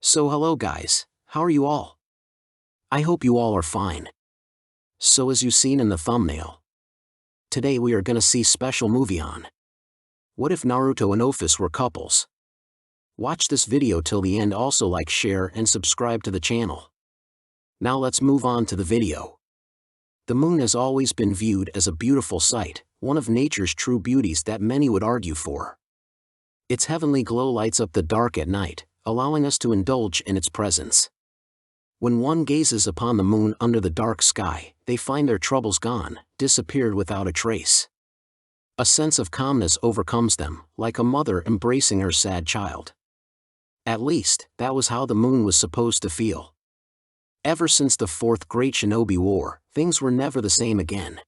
So hello guys, how are you all? I hope you all are fine. So as you've seen in the thumbnail, today we are gonna see special movie on what if Naruto and Ophis were couples? Watch this video till the end, also like, share and subscribe to the channel. Now let's move on to the video. The moon has always been viewed as a beautiful sight, one of nature's true beauties that many would argue for. Its heavenly glow lights up the dark at night, allowing us to indulge in its presence. When one gazes upon the moon under the dark sky, they find their troubles gone, disappeared without a trace. A sense of calmness overcomes them, like a mother embracing her sad child. At least, that was how the moon was supposed to feel. Ever since the Fourth Great Shinobi War, things were never the same again.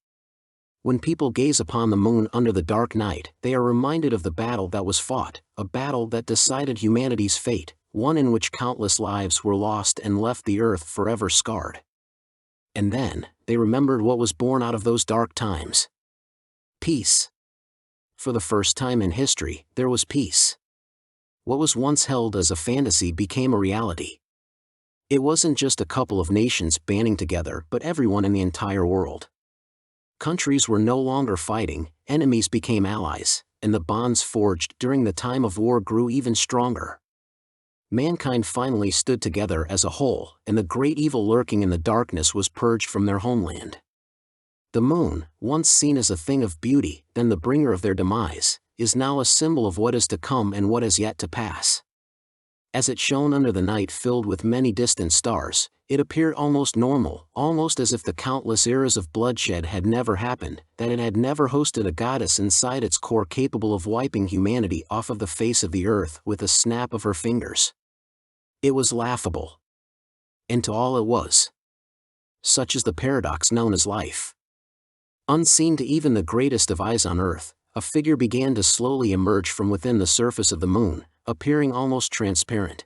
When people gaze upon the moon under the dark night, they are reminded of the battle that was fought, a battle that decided humanity's fate, one in which countless lives were lost and left the earth forever scarred. And then, they remembered what was born out of those dark times. Peace. For the first time in history, there was peace. What was once held as a fantasy became a reality. It wasn't just a couple of nations banding together, but everyone in the entire world. Countries were no longer fighting, enemies became allies, and the bonds forged during the time of war grew even stronger. Mankind finally stood together as a whole, and the great evil lurking in the darkness was purged from their homeland. The moon, once seen as a thing of beauty, then the bringer of their demise, is now a symbol of what is to come and what is yet to pass. As it shone under the night filled with many distant stars, it appeared almost normal, almost as if the countless eras of bloodshed had never happened, that it had never hosted a goddess inside its core capable of wiping humanity off of the face of the earth with a snap of her fingers. It was laughable. And to all it was. Such is the paradox known as life. Unseen to even the greatest of eyes on earth, a figure began to slowly emerge from within the surface of the moon, appearing almost transparent.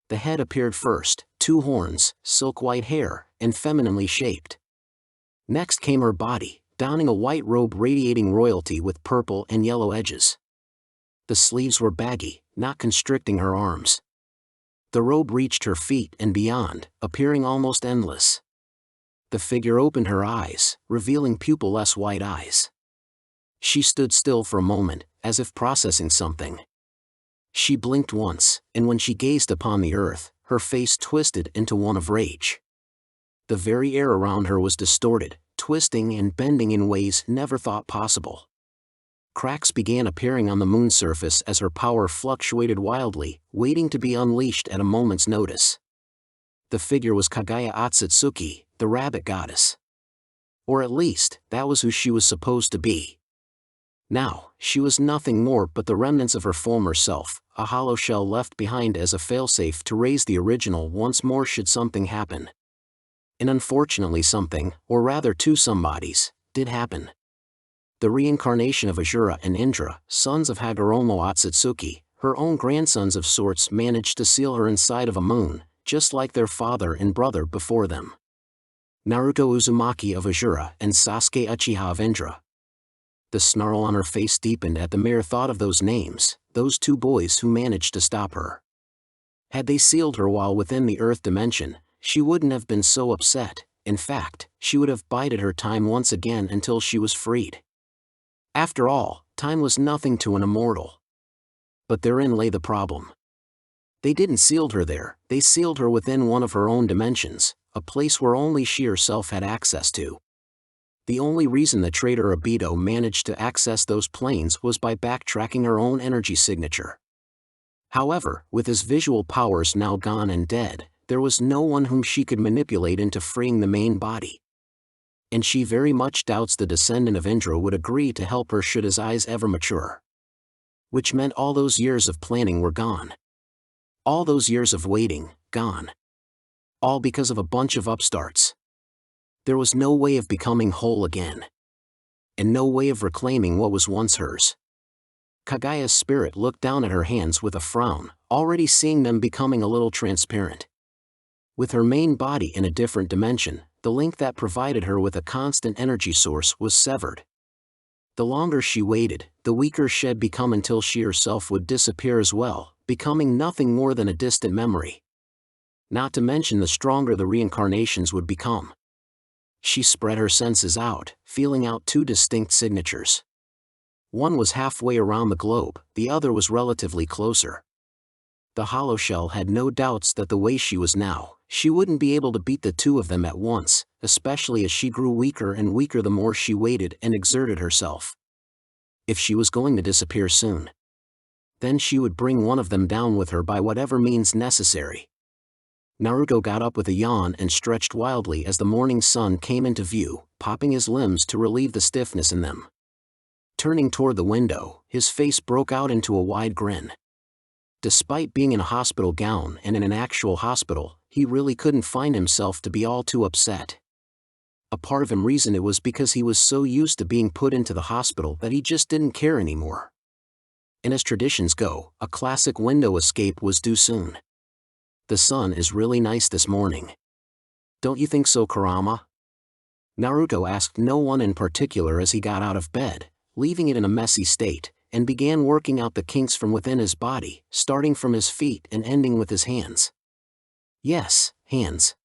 The head appeared first, 2 horns, silk-white hair, and femininely shaped. Next came her body, donning a white robe radiating royalty with purple and yellow edges. The sleeves were baggy, not constricting her arms. The robe reached her feet and beyond, appearing almost endless. The figure opened her eyes, revealing pupilless white eyes. She stood still for a moment, as if processing something. She blinked once, and when she gazed upon the earth, her face twisted into one of rage. The very air around her was distorted, twisting and bending in ways never thought possible. Cracks began appearing on the moon's surface as her power fluctuated wildly, waiting to be unleashed at a moment's notice. The figure was Kaguya Otsutsuki, the rabbit goddess. Or at least, that was who she was supposed to be. Now, she was nothing more but the remnants of her former self, a hollow shell left behind as a failsafe to raise the original once more should something happen. And unfortunately something, or rather 2 somebodies, did happen. The reincarnation of Asura and Indra, sons of Hagoromo Otsutsuki, her own grandsons of sorts, managed to seal her inside of a moon, just like their father and brother before them. Naruto Uzumaki of Asura and Sasuke Uchiha of Indra. The snarl on her face deepened at the mere thought of those names, those 2 boys who managed to stop her. Had they sealed her while within the earth dimension, she wouldn't have been so upset. In fact, she would have bided her time once again until she was freed. After all, time was nothing to an immortal. But therein lay the problem. They didn't seal her there, they sealed her within one of her own dimensions, a place where only she herself had access to. The only reason the traitor Obito managed to access those planes was by backtracking her own energy signature. However, with his visual powers now gone and dead, there was no one whom she could manipulate into freeing the main body. And she very much doubts the descendant of Indra would agree to help her should his eyes ever mature. Which meant all those years of planning were gone. All those years of waiting, gone. All because of a bunch of upstarts. There was no way of becoming whole again. And no way of reclaiming what was once hers. Kaguya's spirit looked down at her hands with a frown, already seeing them becoming a little transparent. With her main body in a different dimension, the link that provided her with a constant energy source was severed. The longer she waited, the weaker she'd become until she herself would disappear as well, becoming nothing more than a distant memory. Not to mention the stronger the reincarnations would become. She spread her senses out, feeling out two distinct signatures. One was halfway around the globe, the other was relatively closer. The hollow shell had no doubts that the way she was now, she wouldn't be able to beat the two of them at once, especially as she grew weaker and weaker the more she waited and exerted herself. If she was going to disappear soon, then she would bring one of them down with her by whatever means necessary. Naruto got up with a yawn and stretched wildly as the morning sun came into view, popping his limbs to relieve the stiffness in them. Turning toward the window, his face broke out into a wide grin. Despite being in a hospital gown and in an actual hospital, he really couldn't find himself to be all too upset. A part of him reasoned it was because he was so used to being put into the hospital that he just didn't care anymore. And as traditions go, a classic window escape was due soon. The sun is really nice this morning. Don't you think so, Kurama? Naruto asked no one in particular as he got out of bed, leaving it in a messy state, and began working out the kinks from within his body, starting from his feet and ending with his hands. Yes, hands.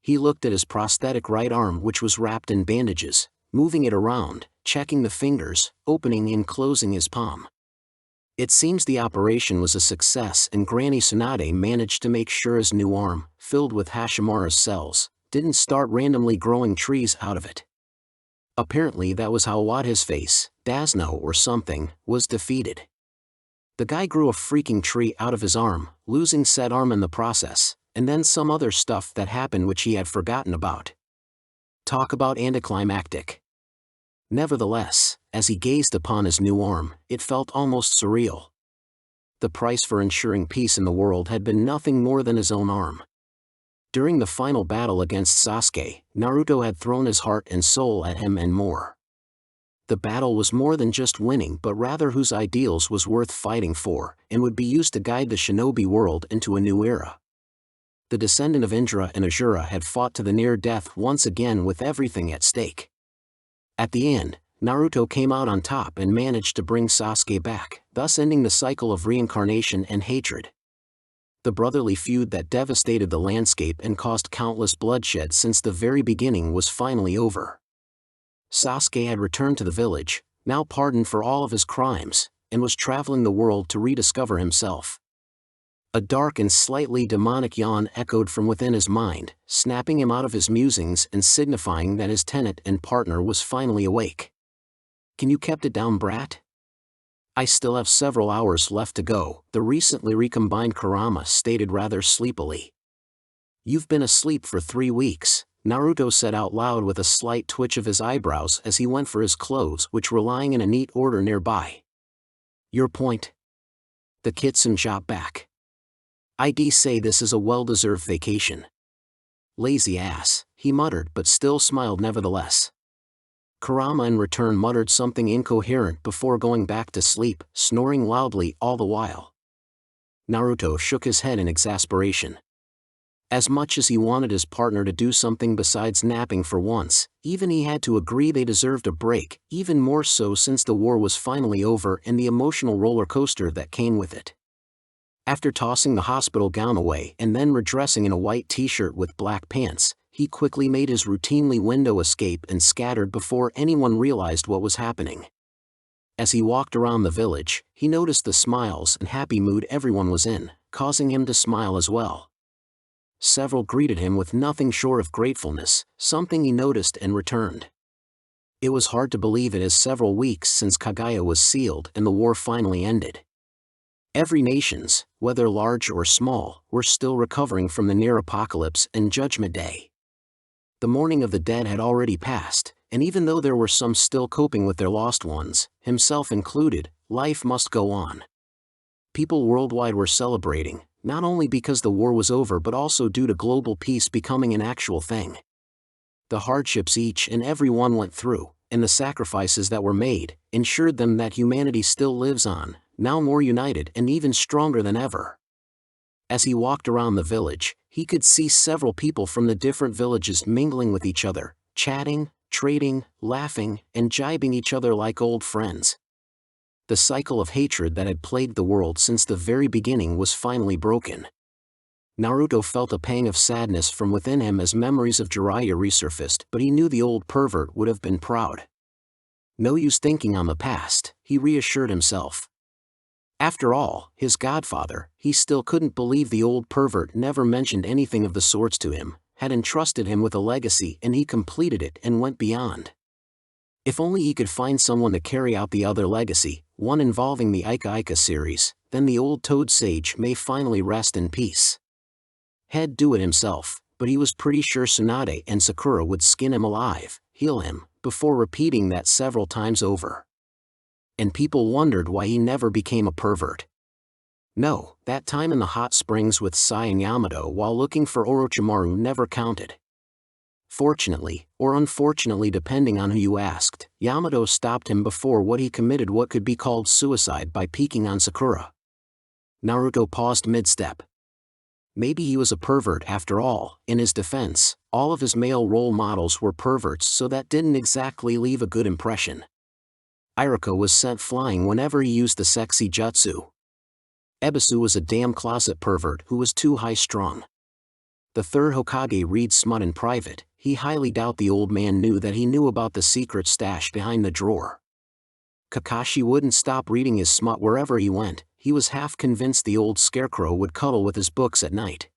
He looked at his prosthetic right arm which was wrapped in bandages, moving it around, checking the fingers, opening and closing his palm. It seems the operation was a success and Granny Tsunade managed to make sure his new arm, filled with Hashimura's cells, didn't start randomly growing trees out of it. Apparently that was how his face, Dasno or something, was defeated. The guy grew a freaking tree out of his arm, losing said arm in the process, and then some other stuff that happened which he had forgotten about. Talk about anticlimactic. Nevertheless, as he gazed upon his new arm, it felt almost surreal. The price for ensuring peace in the world had been nothing more than his own arm. During the final battle against Sasuke, Naruto had thrown his heart and soul at him and more. The battle was more than just winning but rather whose ideals was worth fighting for, and would be used to guide the shinobi world into a new era. The descendant of Indra and Asura had fought to the near death once again with everything at stake. At the end, Naruto came out on top and managed to bring Sasuke back, thus ending the cycle of reincarnation and hatred. The brotherly feud that devastated the landscape and caused countless bloodshed since the very beginning was finally over. Sasuke had returned to the village, now pardoned for all of his crimes, and was traveling the world to rediscover himself. A dark and slightly demonic yawn echoed from within his mind, snapping him out of his musings and signifying that his tenant and partner was finally awake. Can you keep it down, brat? I still have several hours left to go, the recently recombined Kurama stated rather sleepily. You've been asleep for 3 weeks, Naruto said out loud with a slight twitch of his eyebrows as he went for his clothes which were lying in a neat order nearby. Your point? The kitsune shot back. I'd say this is a well-deserved vacation. Lazy ass, he muttered but still smiled nevertheless. Kurama in return muttered something incoherent before going back to sleep, snoring loudly all the while. Naruto shook his head in exasperation. As much as he wanted his partner to do something besides napping for once, even he had to agree they deserved a break, even more so since the war was finally over and the emotional roller coaster that came with it. After tossing the hospital gown away and then redressing in a white t-shirt with black pants, he quickly made his routinely window escape and scattered before anyone realized what was happening. As he walked around the village, he noticed the smiles and happy mood everyone was in, causing him to smile as well. Several greeted him with nothing short of gratefulness, something he noticed and returned. It was hard to believe it as several weeks since Kaguya was sealed and the war finally ended. Every nations, whether large or small, were still recovering from the near apocalypse and Judgment Day. The mourning of the dead had already passed, and even though there were some still coping with their lost ones, himself included, life must go on. People worldwide were celebrating, not only because the war was over but also due to global peace becoming an actual thing. The hardships each and every one went through, and the sacrifices that were made, ensured them that humanity still lives on, now more united and even stronger than ever. As he walked around the village, he could see several people from the different villages mingling with each other, chatting, trading, laughing, and jibing each other like old friends. The cycle of hatred that had plagued the world since the very beginning was finally broken. Naruto felt a pang of sadness from within him as memories of Jiraiya resurfaced, but he knew the old pervert would have been proud. No use thinking on the past, he reassured himself. After all, his godfather, he still couldn't believe the old pervert never mentioned anything of the sorts to him, had entrusted him with a legacy and he completed it and went beyond. If only he could find someone to carry out the other legacy, one involving the Ika series, then the old Toad Sage may finally rest in peace. He'd do it himself, but he was pretty sure Tsunade and Sakura would skin him alive, heal him, before repeating that several times over. And people wondered why he never became a pervert. No, that time in the hot springs with Sai and Yamato while looking for Orochimaru never counted. Fortunately, or unfortunately depending on who you asked, Yamato stopped him before he committed what could be called suicide by peeking on Sakura. Naruto paused mid-step. Maybe he was a pervert after all. In his defense, all of his male role models were perverts, so that didn't exactly leave a good impression. Iruka was sent flying whenever he used the sexy jutsu. Ebisu was a damn closet pervert who was too high-strung. The third Hokage reads smut in private. He highly doubt the old man knew that he knew about the secret stash behind the drawer. Kakashi wouldn't stop reading his smut wherever he went. He was half convinced the old scarecrow would cuddle with his books at night.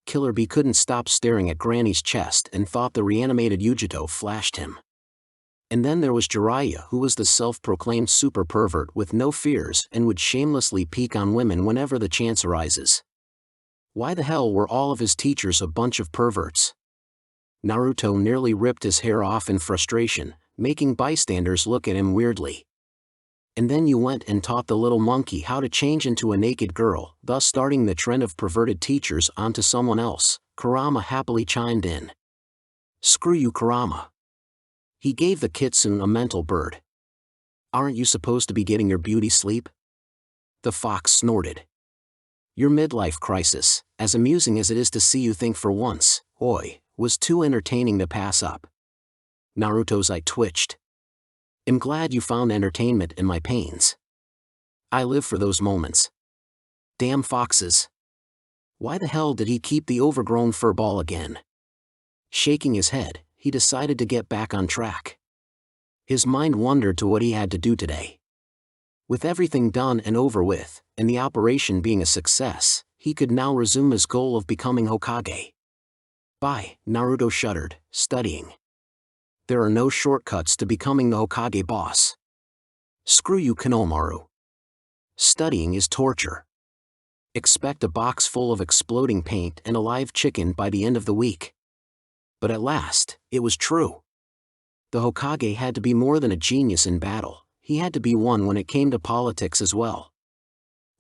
Killer Bee couldn't stop staring at Granny's chest and thought the reanimated Yujito flashed him. And then there was Jiraiya, who was the self-proclaimed super pervert with no fears and would shamelessly peek on women whenever the chance arises. Why the hell were all of his teachers a bunch of perverts? Naruto nearly ripped his hair off in frustration, making bystanders look at him weirdly. And then you went and taught the little monkey how to change into a naked girl, thus starting the trend of perverted teachers onto someone else, Kurama happily chimed in. Screw you, Kurama. He gave the kitsune a mental bird. Aren't you supposed to be getting your beauty sleep? The fox snorted. Your midlife crisis, as amusing as it is to see you think for once, oi, was too entertaining to pass up. Naruto's eye twitched. I'm glad you found entertainment in my pains. I live for those moments. Damn foxes. Why the hell did he keep the overgrown furball again? Shaking his head, he decided to get back on track. His mind wandered to what he had to do today. With everything done and over with, and the operation being a success, he could now resume his goal of becoming Hokage. Bye, Naruto shuddered, studying. There are no shortcuts to becoming the Hokage boss. Screw you, Konohamaru. Studying is torture. Expect a box full of exploding paint and a live chicken by the end of the week. But at last, it was true. The Hokage had to be more than a genius in battle, he had to be one when it came to politics as well.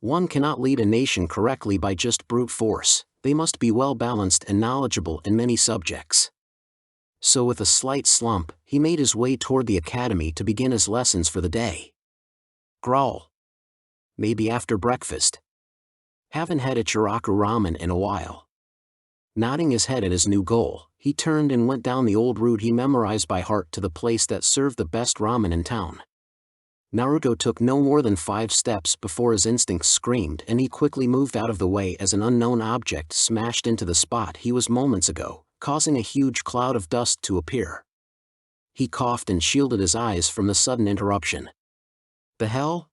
One cannot lead a nation correctly by just brute force, they must be well balanced and knowledgeable in many subjects. So with a slight slump, he made his way toward the academy to begin his lessons for the day. Growl. Maybe after breakfast. Haven't had a Chiraku ramen in a while. Nodding his head at his new goal, he turned and went down the old route he memorized by heart to the place that served the best ramen in town. Naruto took no more than 5 steps before his instincts screamed and he quickly moved out of the way as an unknown object smashed into the spot he was moments ago, causing a huge cloud of dust to appear. He coughed and shielded his eyes from the sudden interruption. The hell?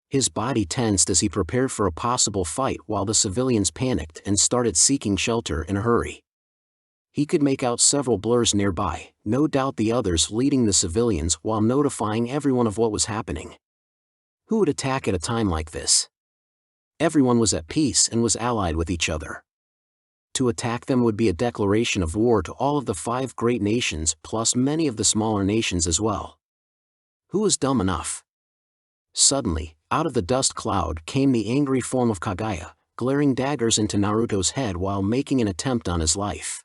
His body tensed as he prepared for a possible fight while the civilians panicked and started seeking shelter in a hurry. He could make out several blurs nearby, no doubt the others leading the civilians while notifying everyone of what was happening. Who would attack at a time like this? Everyone was at peace and was allied with each other. To attack them would be a declaration of war to all of the 5 great nations plus many of the smaller nations as well. Who was dumb enough? Suddenly, out of the dust cloud came the angry form of Kaguya, glaring daggers into Naruto's head while making an attempt on his life.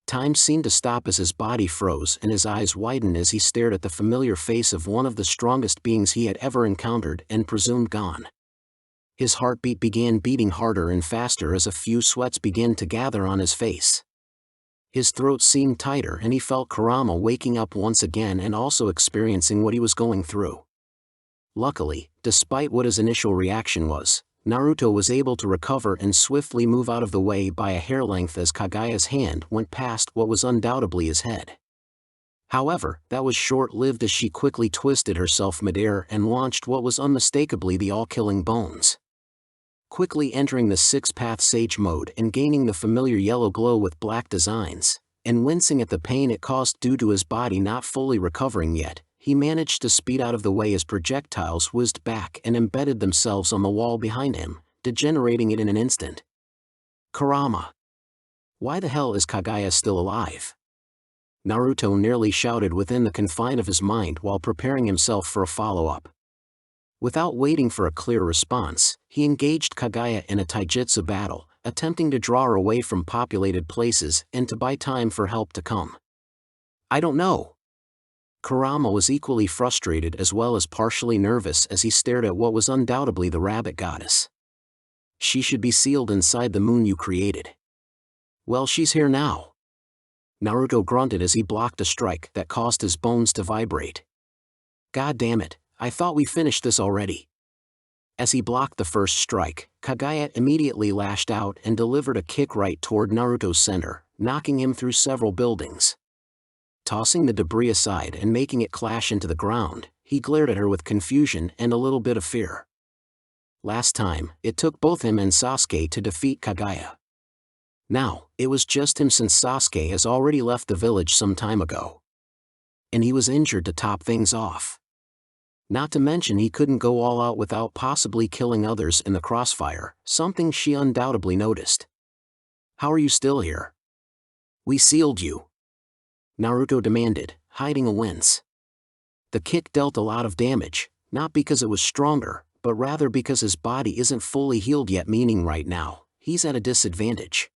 Time seemed to stop as his body froze and his eyes widened as he stared at the familiar face of one of the strongest beings he had ever encountered and presumed gone. His heartbeat began beating harder and faster as a few sweats began to gather on his face. His throat seemed tighter and he felt Kurama waking up once again and also experiencing what he was going through. Luckily, despite what his initial reaction was, Naruto was able to recover and swiftly move out of the way by a hair length as Kagaya's hand went past what was undoubtedly his head. However, that was short-lived as she quickly twisted herself midair and launched what was unmistakably the all-killing bones. Quickly entering the six-path sage mode and gaining the familiar yellow glow with black designs, and wincing at the pain it caused due to his body not fully recovering yet, he managed to speed out of the way as projectiles whizzed back and embedded themselves on the wall behind him, degenerating it in an instant. Kurama! Why the hell is Kagaya still alive? Naruto nearly shouted within the confine of his mind while preparing himself for a follow-up. Without waiting for a clear response, he engaged Kagaya in a taijutsu battle, attempting to draw her away from populated places and to buy time for help to come. I don't know. Kurama was equally frustrated as well as partially nervous as he stared at what was undoubtedly the rabbit goddess. She should be sealed inside the moon you created. Well, she's here now. Naruto grunted as he blocked a strike that caused his bones to vibrate. God damn it, I thought we finished this already. As he blocked the first strike, Kagaya immediately lashed out and delivered a kick right toward Naruto's center, knocking him through several buildings. Tossing the debris aside and making it clash into the ground, he glared at her with confusion and a little bit of fear. Last time, it took both him and Sasuke to defeat Kagaya. Now, it was just him since Sasuke has already left the village some time ago. And he was injured to top things off. Not to mention he couldn't go all out without possibly killing others in the crossfire, something she undoubtedly noticed. How are you still here? We sealed you. Naruto demanded, hiding a wince. The kick dealt a lot of damage, not because it was stronger, but rather because his body isn't fully healed yet, meaning right now, he's at a disadvantage.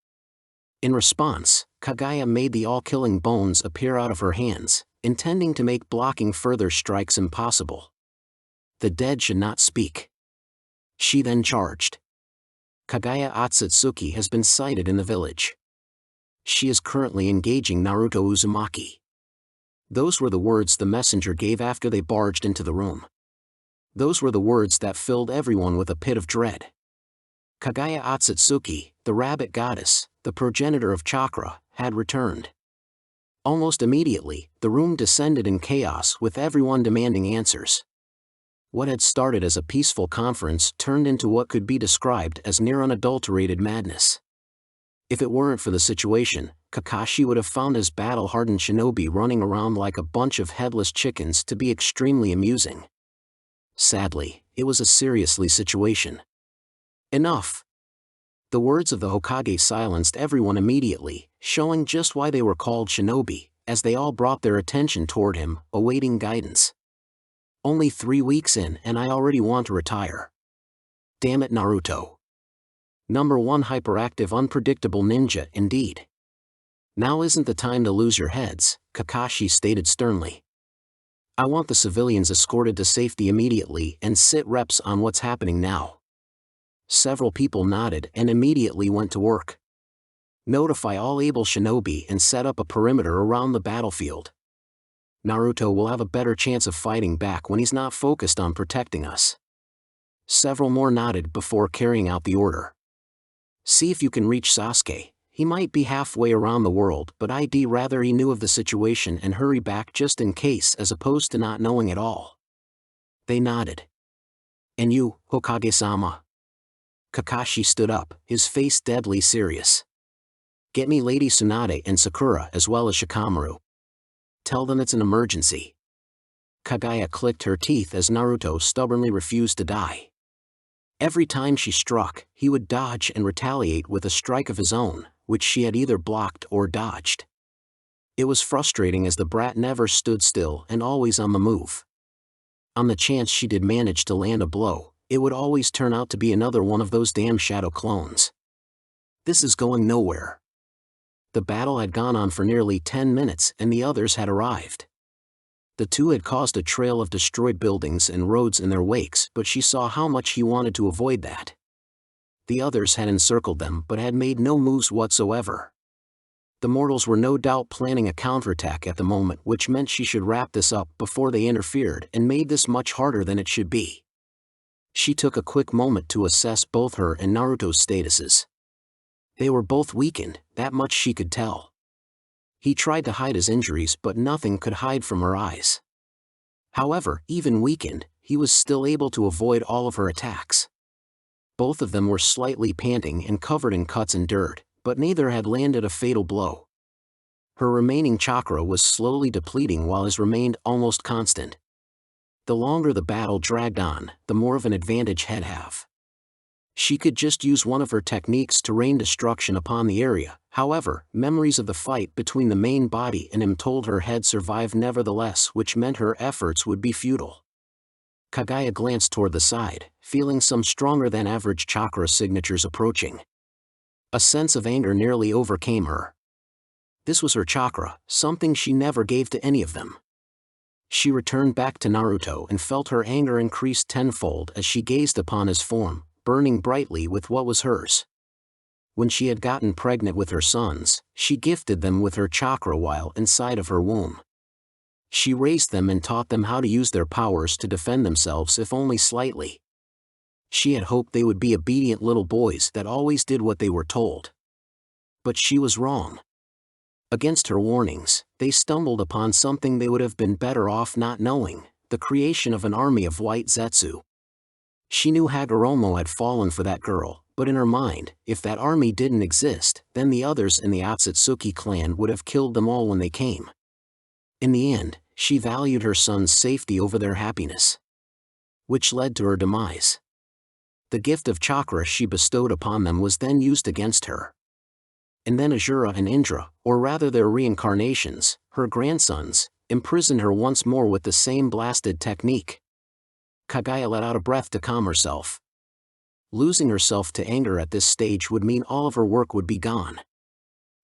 In response, Kagaya made the all-killing bones appear out of her hands, intending to make blocking further strikes impossible. The dead should not speak. She then charged. Kagaya Otsutsuki has been sighted in the village. She is currently engaging Naruto Uzumaki. Those were the words the messenger gave after they barged into the room. Those were the words that filled everyone with a pit of dread. Kagaya Otsutsuki, the rabbit goddess, the progenitor of chakra, had returned. Almost immediately, the room descended in chaos with everyone demanding answers. What had started as a peaceful conference turned into what could be described as near unadulterated madness. If it weren't for the situation, Kakashi would have found his battle-hardened shinobi running around like a bunch of headless chickens to be extremely amusing. Sadly, it was a seriously situation. Enough! The words of the Hokage silenced everyone immediately, showing just why they were called shinobi, as they all brought their attention toward him, awaiting guidance. Only 3 weeks in and I already want to retire. Damn it, Naruto. Number 1 hyperactive unpredictable ninja indeed. Now isn't the time to lose your heads, Kakashi stated sternly. I want the civilians escorted to safety immediately and sit reps on what's happening now. Several people nodded and immediately went to work. Notify all able shinobi and set up a perimeter around the battlefield. Naruto will have a better chance of fighting back when he's not focused on protecting us. Several more nodded before carrying out the order. See if you can reach Sasuke. He might be halfway around the world, but I'd rather he knew of the situation and hurry back just in case as opposed to not knowing at all. They nodded. And you, Hokage-sama? Kakashi stood up, his face deadly serious. Get me Lady Tsunade and Sakura as well as Shikamaru. Tell them it's an emergency. Kagaya clicked her teeth as Naruto stubbornly refused to die. Every time she struck, he would dodge and retaliate with a strike of his own, which she had either blocked or dodged. It was frustrating as the brat never stood still and always on the move. On the chance she did manage to land a blow, it would always turn out to be another one of those damn shadow clones. This is going nowhere. The battle had gone on for nearly 10 minutes and the others had arrived. The two had caused a trail of destroyed buildings and roads in their wakes, but she saw how much he wanted to avoid that. The others had encircled them but had made no moves whatsoever. The mortals were no doubt planning a counterattack at the moment, which meant she should wrap this up before they interfered and made this much harder than it should be. She took a quick moment to assess both her and Naruto's statuses. They were both weakened, that much she could tell. He tried to hide his injuries, but nothing could hide from her eyes. However, even weakened, he was still able to avoid all of her attacks. Both of them were slightly panting and covered in cuts and dirt, but neither had landed a fatal blow. Her remaining chakra was slowly depleting while his remained almost constant. The longer the battle dragged on, the more of an advantage he'd have. She could just use one of her techniques to rain destruction upon the area. However, memories of the fight between the main body and him told her he'd survive nevertheless, which meant her efforts would be futile. Kaguya glanced toward the side, feeling some stronger than average chakra signatures approaching. A sense of anger nearly overcame her. This was her chakra, something she never gave to any of them. She returned back to Naruto and felt her anger increase tenfold as she gazed upon his form, burning brightly with what was hers. When she had gotten pregnant with her sons, she gifted them with her chakra while inside of her womb. She raised them and taught them how to use their powers to defend themselves if only slightly. She had hoped they would be obedient little boys that always did what they were told. But she was wrong. Against her warnings, they stumbled upon something they would have been better off not knowing: the creation of an army of white Zetsu. She knew Hagoromo had fallen for that girl, but in her mind, if that army didn't exist, then the others in the Otsutsuki clan would have killed them all when they came. In the end, she valued her son's safety over their happiness, which led to her demise. The gift of chakra she bestowed upon them was then used against her. And then Azura and Indra, or rather their reincarnations, her grandsons, imprisoned her once more with the same blasted technique. Kaguya let out a breath to calm herself. Losing herself to anger at this stage would mean all of her work would be gone.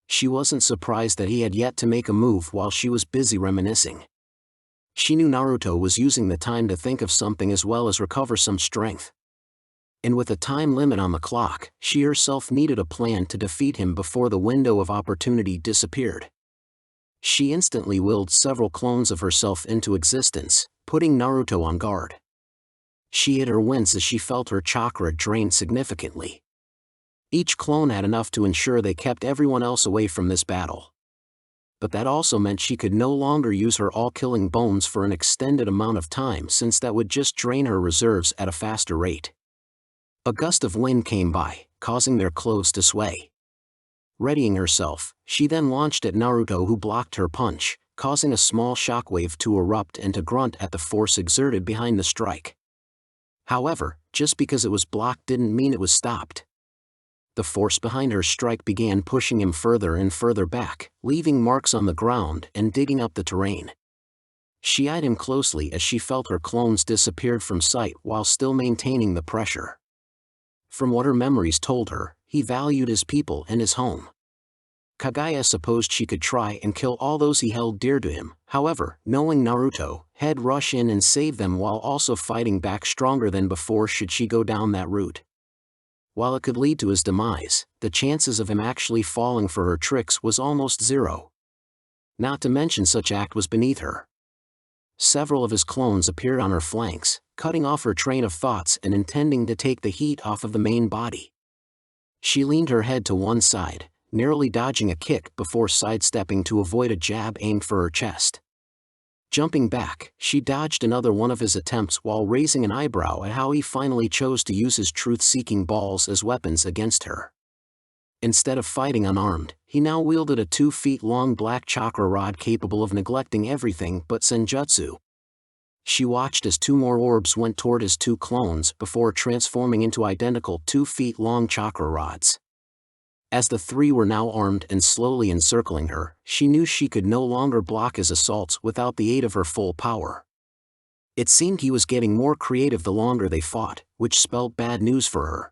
She wasn't surprised that he had yet to make a move while she was busy reminiscing. She knew Naruto was using the time to think of something as well as recover some strength. And with a time limit on the clock, she herself needed a plan to defeat him before the window of opportunity disappeared. She instantly willed several clones of herself into existence, putting Naruto on guard. She hid her wince as she felt her chakra drain significantly. Each clone had enough to ensure they kept everyone else away from this battle. But that also meant she could no longer use her all-killing bones for an extended amount of time, since that would just drain her reserves at a faster rate. A gust of wind came by, causing their clothes to sway. Readying herself, she then launched at Naruto, who blocked her punch, causing a small shockwave to erupt and to grunt at the force exerted behind the strike. However, just because it was blocked didn't mean it was stopped. The force behind her strike began pushing him further and further back, leaving marks on the ground and digging up the terrain. She eyed him closely as she felt her clones disappeared from sight while still maintaining the pressure. From what her memories told her, he valued his people and his home. Kaguya supposed she could try and kill all those he held dear to him. However, knowing Naruto, he'd rush in and save them while also fighting back stronger than before should she go down that route. While it could lead to his demise, the chances of him actually falling for her tricks was almost zero. Not to mention such act was beneath her. Several of his clones appeared on her flanks, cutting off her train of thoughts and intending to take the heat off of the main body. She leaned her head to one side, narrowly dodging a kick before sidestepping to avoid a jab aimed for her chest. Jumping back, she dodged another one of his attempts while raising an eyebrow at how he finally chose to use his truth-seeking balls as weapons against her. Instead of fighting unarmed, he now wielded a 2-feet-long black chakra rod capable of neglecting everything but senjutsu. She watched as 2 more orbs went toward his 2 clones before transforming into identical 2-feet-long chakra rods. As the 3 were now armed and slowly encircling her, she knew she could no longer block his assaults without the aid of her full power. It seemed he was getting more creative the longer they fought, which spelled bad news for her.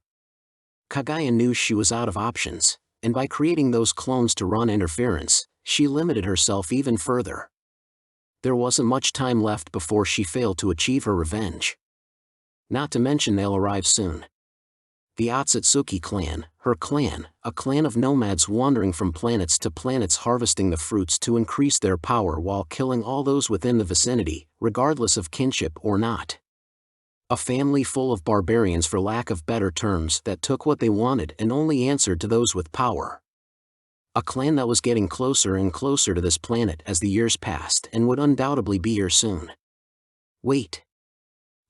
Kaguya knew she was out of options, and by creating those clones to run interference, she limited herself even further. There wasn't much time left before she failed to achieve her revenge. Not to mention they'll arrive soon. The Otsutsuki clan, her clan, a clan of nomads wandering from planets to planets harvesting the fruits to increase their power while killing all those within the vicinity, regardless of kinship or not. A family full of barbarians, for lack of better terms, that took what they wanted and only answered to those with power. A clan that was getting closer and closer to this planet as the years passed and would undoubtedly be here soon. Wait.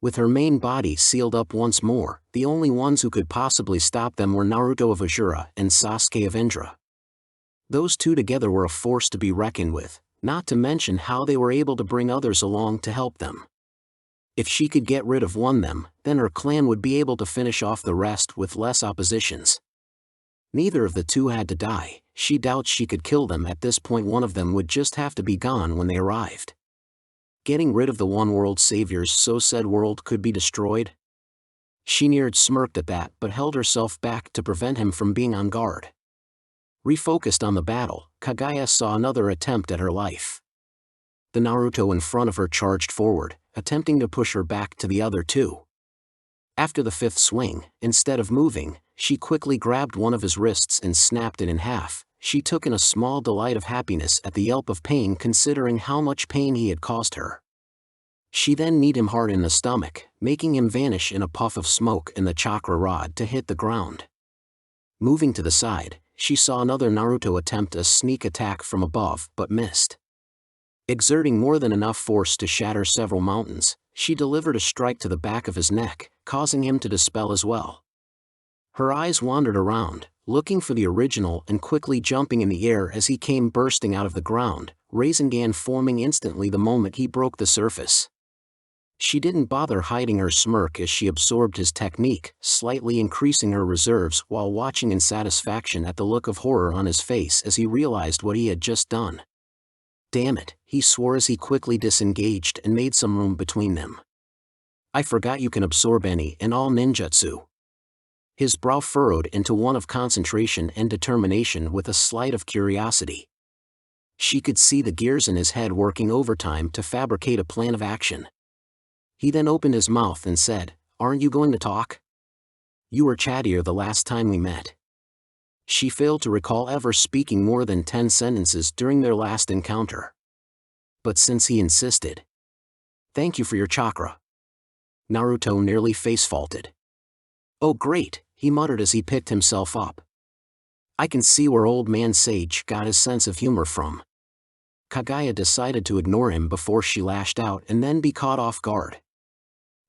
With her main body sealed up once more, the only ones who could possibly stop them were Naruto of Ashura and Sasuke of Indra. Those two together were a force to be reckoned with, not to mention how they were able to bring others along to help them. If she could get rid of one of them, then her clan would be able to finish off the rest with less oppositions. Neither of the two had to die. She doubts she could kill them at this point. One of them would just have to be gone when they arrived. Getting rid of the one world saviors so said world could be destroyed? She neared smirked at that but held herself back to prevent him from being on guard. Refocused on the battle, Kaguya saw another attempt at her life. The Naruto in front of her charged forward, attempting to push her back to the other two. After the fifth swing, instead of moving, she quickly grabbed one of his wrists and snapped it in half. She took in a small delight of happiness at the yelp of pain, considering how much pain he had caused her. She then kneed him hard in the stomach, making him vanish in a puff of smoke and the chakra rod to hit the ground. Moving to the side, she saw another Naruto attempt a sneak attack from above but missed. Exerting more than enough force to shatter several mountains, she delivered a strike to the back of his neck, causing him to dispel as well. Her eyes wandered around, looking for the original and quickly jumping in the air as he came bursting out of the ground, Rasengan forming instantly the moment he broke the surface. She didn't bother hiding her smirk as she absorbed his technique, slightly increasing her reserves while watching in satisfaction at the look of horror on his face as he realized what he had just done. Damn it, he swore as he quickly disengaged and made some room between them. I forgot you can absorb any and all ninjutsu. His brow furrowed into one of concentration and determination with a slight of curiosity. She could see the gears in his head working overtime to fabricate a plan of action. He then opened his mouth and said, "Aren't you going to talk? You were chattier the last time we met." She failed to recall ever speaking more than 10 sentences during their last encounter. But since he insisted. "Thank you for your chakra." Naruto nearly face-faulted. "Oh great," he muttered as he picked himself up. "I can see where old man Sage got his sense of humor from." Kaguya decided to ignore him before she lashed out and then be caught off guard.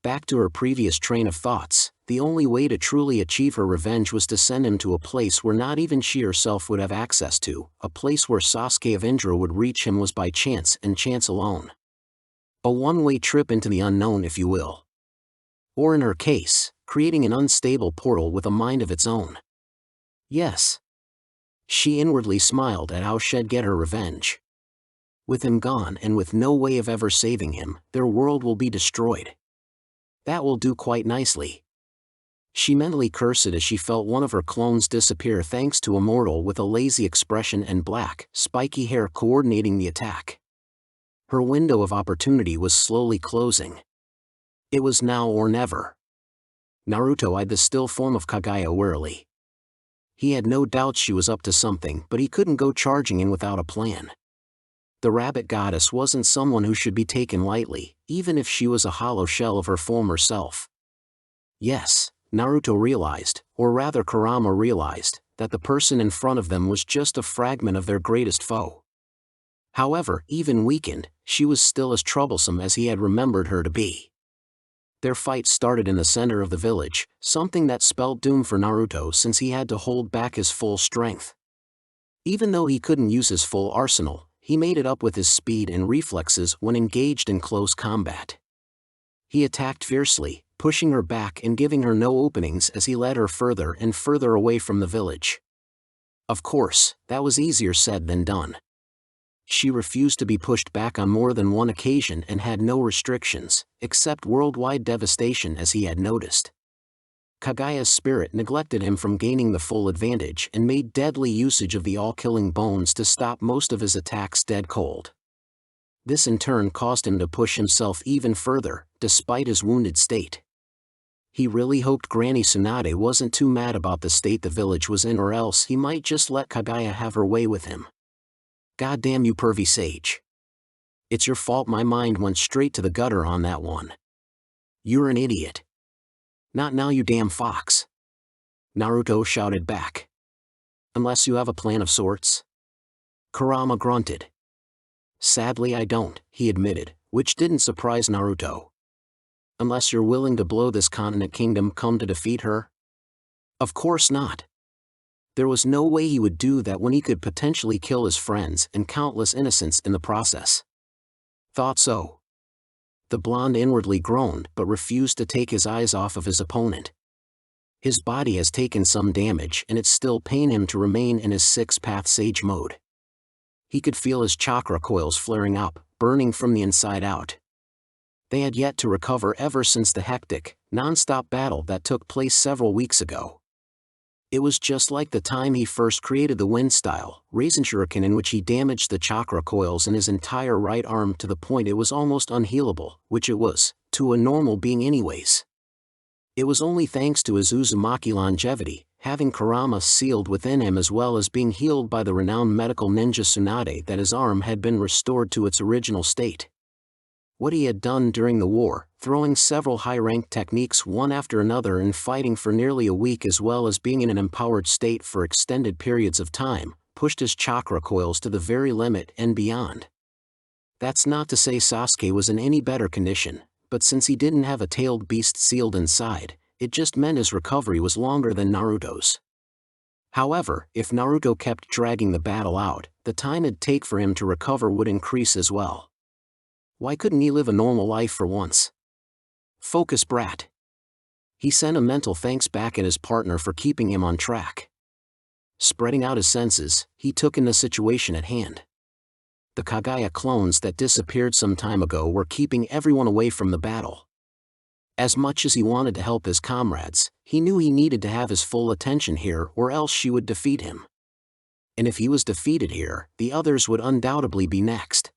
Back to her previous train of thoughts, the only way to truly achieve her revenge was to send him to a place where not even she herself would have access to. A place where Sasuke of Indra would reach him was by chance and chance alone. A one-way trip into the unknown, if you will. Or in her case, creating an unstable portal with a mind of its own. Yes. She inwardly smiled at how she'd get her revenge. With him gone and with no way of ever saving him, their world will be destroyed. That will do quite nicely. She mentally cursed as she felt one of her clones disappear thanks to a mortal with a lazy expression and black, spiky hair coordinating the attack. Her window of opportunity was slowly closing. It was now or never. Naruto eyed the still form of Kaguya warily. He had no doubt she was up to something, but he couldn't go charging in without a plan. The rabbit goddess wasn't someone who should be taken lightly, even if she was a hollow shell of her former self. Yes, Naruto realized, or rather Kurama realized, that the person in front of them was just a fragment of their greatest foe. However, even weakened, she was still as troublesome as he had remembered her to be. Their fight started in the center of the village, something that spelled doom for Naruto since he had to hold back his full strength. Even though he couldn't use his full arsenal, he made it up with his speed and reflexes when engaged in close combat. He attacked fiercely, pushing her back and giving her no openings as he led her further and further away from the village. Of course, that was easier said than done. She refused to be pushed back on more than one occasion and had no restrictions, except worldwide devastation as he had noticed. Kaguya's spirit neglected him from gaining the full advantage and made deadly usage of the all-killing bones to stop most of his attacks dead cold. This in turn caused him to push himself even further, despite his wounded state. He really hoped Granny Tsunade wasn't too mad about the state the village was in, or else he might just let Kagaya have her way with him. "Goddamn you, pervy sage. It's your fault my mind went straight to the gutter on that one. You're an idiot." "Not now, you damn fox," Naruto shouted back. "Unless you have a plan of sorts?" Kurama grunted. "Sadly I don't," he admitted, which didn't surprise Naruto. "Unless you're willing to blow this continent kingdom come to defeat her?" Of course not. There was no way he would do that when he could potentially kill his friends and countless innocents in the process. "Thought so." The blonde inwardly groaned but refused to take his eyes off of his opponent. His body has taken some damage and it still pained him to remain in his six-path sage mode. He could feel his chakra coils flaring up, burning from the inside out. They had yet to recover ever since the hectic, non-stop battle that took place several weeks ago. It was just like the time he first created the wind-style Raisin Shuriken, in which he damaged the chakra coils in his entire right arm to the point it was almost unhealable, which it was, to a normal being anyways. It was only thanks to his Uzumaki longevity, having Kurama sealed within him as well as being healed by the renowned medical ninja Tsunade, that his arm had been restored to its original state. What he had done during the war, throwing several high-ranked techniques one after another and fighting for nearly a week as well as being in an empowered state for extended periods of time, pushed his chakra coils to the very limit and beyond. That's not to say Sasuke was in any better condition, but since he didn't have a tailed beast sealed inside, it just meant his recovery was longer than Naruto's. However, if Naruto kept dragging the battle out, the time it'd take for him to recover would increase as well. Why couldn't he live a normal life for once? Focus, brat. He sent a mental thanks back at his partner for keeping him on track. Spreading out his senses, he took in the situation at hand. The Kagaya clones that disappeared some time ago were keeping everyone away from the battle. As much as he wanted to help his comrades, he knew he needed to have his full attention here or else she would defeat him. And if he was defeated here, the others would undoubtedly be next.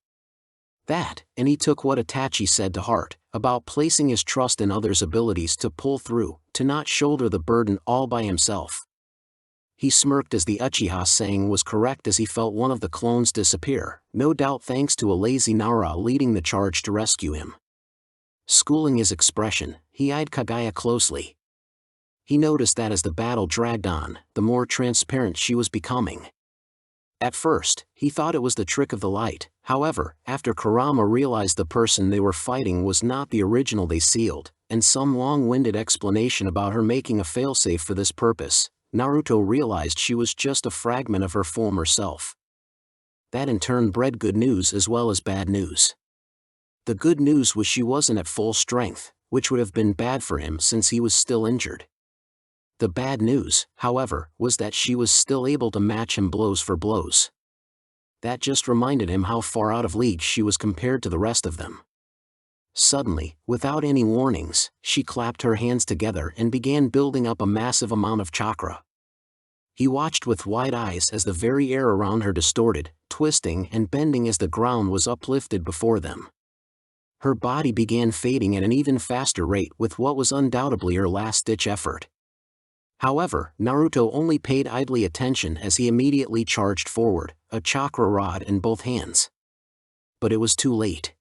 That, and he took what Itachi said to heart, about placing his trust in others' abilities to pull through, to not shoulder the burden all by himself. He smirked as the Uchiha saying was correct as he felt one of the clones disappear, no doubt thanks to a lazy Nara leading the charge to rescue him. Schooling his expression, he eyed Kagaya closely. He noticed that as the battle dragged on, the more transparent she was becoming. At first, he thought it was the trick of the light. However, after Kurama realized the person they were fighting was not the original they sealed, and some long-winded explanation about her making a failsafe for this purpose, Naruto realized she was just a fragment of her former self. That in turn bred good news as well as bad news. The good news was she wasn't at full strength, which would have been bad for him since he was still injured. The bad news, however, was that she was still able to match him blows for blows. That just reminded him how far out of league she was compared to the rest of them. Suddenly, without any warnings, she clapped her hands together and began building up a massive amount of chakra. He watched with wide eyes as the very air around her distorted, twisting and bending as the ground was uplifted before them. Her body began fading at an even faster rate with what was undoubtedly her last-ditch effort. However, Naruto only paid idly attention as he immediately charged forward, a chakra rod in both hands. But it was too late.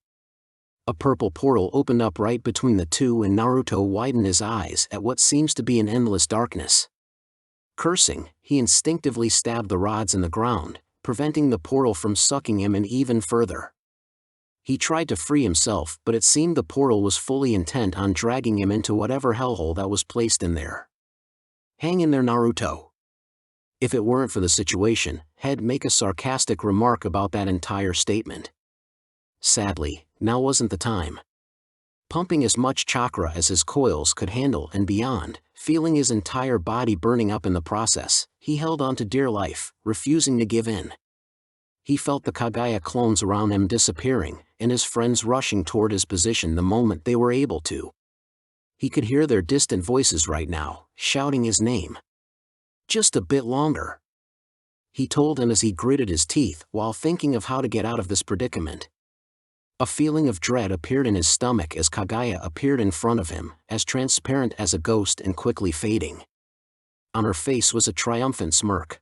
A purple portal opened up right between the two and Naruto widened his eyes at what seems to be an endless darkness. Cursing, he instinctively stabbed the rods in the ground, preventing the portal from sucking him in even further. He tried to free himself, but it seemed the portal was fully intent on dragging him into whatever hellhole that was placed in there. Hang in there, Naruto. If it weren't for the situation, he'd make a sarcastic remark about that entire statement. Sadly, now wasn't the time. Pumping as much chakra as his coils could handle and beyond, feeling his entire body burning up in the process, he held on to dear life, refusing to give in. He felt the Kagaya clones around him disappearing, and his friends rushing toward his position the moment they were able to. He could hear their distant voices right now, shouting his name. Just a bit longer, he told him as he gritted his teeth while thinking of how to get out of this predicament. A feeling of dread appeared in his stomach as Kaguya appeared in front of him, as transparent as a ghost and quickly fading. On her face was a triumphant smirk.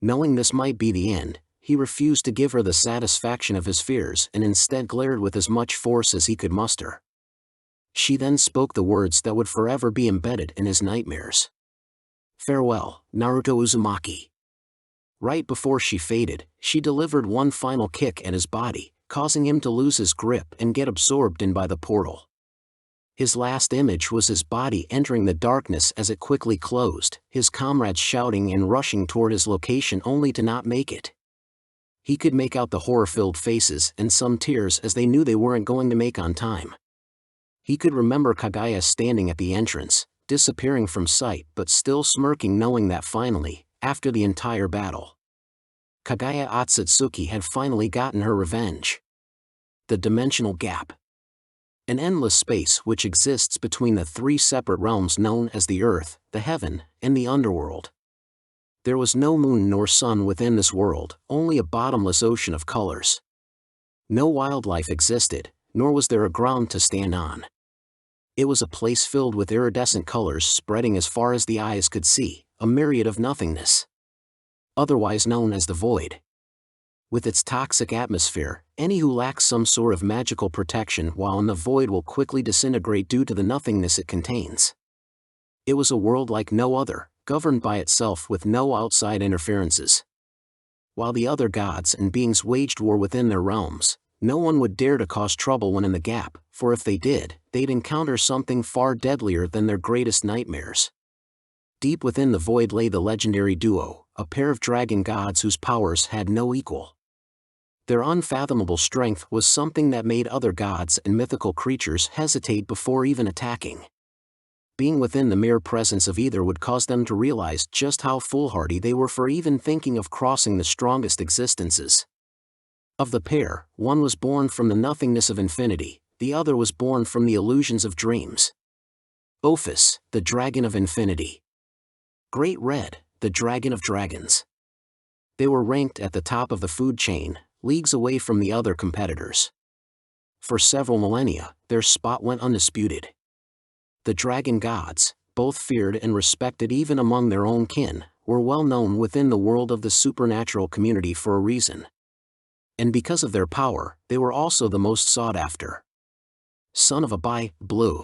Knowing this might be the end, he refused to give her the satisfaction of his fears and instead glared with as much force as he could muster. She then spoke the words that would forever be embedded in his nightmares. "Farewell, Naruto Uzumaki." Right before she faded, she delivered one final kick at his body, causing him to lose his grip and get absorbed in by the portal. His last image was his body entering the darkness as it quickly closed, his comrades shouting and rushing toward his location only to not make it. He could make out the horror-filled faces and some tears as they knew they weren't going to make on time. He could remember Kaguya standing at the entrance, disappearing from sight but still smirking, knowing that finally, after the entire battle, Kaguya Otsutsuki had finally gotten her revenge. The dimensional gap. An endless space which exists between the three separate realms known as the Earth, the Heaven, and the Underworld. There was no moon nor sun within this world, only a bottomless ocean of colors. No wildlife existed, nor was there a ground to stand on. It was a place filled with iridescent colors spreading as far as the eyes could see, a myriad of nothingness. Otherwise known as the Void. With its toxic atmosphere, any who lack some sort of magical protection while in the void will quickly disintegrate due to the nothingness it contains. It was a world like no other, governed by itself with no outside interferences. While the other gods and beings waged war within their realms, no one would dare to cause trouble when in the gap, for if they did, they'd encounter something far deadlier than their greatest nightmares. Deep within the void lay the legendary duo, a pair of dragon gods whose powers had no equal. Their unfathomable strength was something that made other gods and mythical creatures hesitate before even attacking. Being within the mere presence of either would cause them to realize just how foolhardy they were for even thinking of crossing the strongest existences. Of the pair, one was born from the nothingness of infinity, the other was born from the illusions of dreams. Ophis, the dragon of infinity. Great Red, the dragon of dragons. They were ranked at the top of the food chain, leagues away from the other competitors. For several millennia, their spot went undisputed. The dragon gods, both feared and respected even among their own kin, were well known within the world of the supernatural community for a reason. And because of their power, they were also the most sought after. Son of a blue.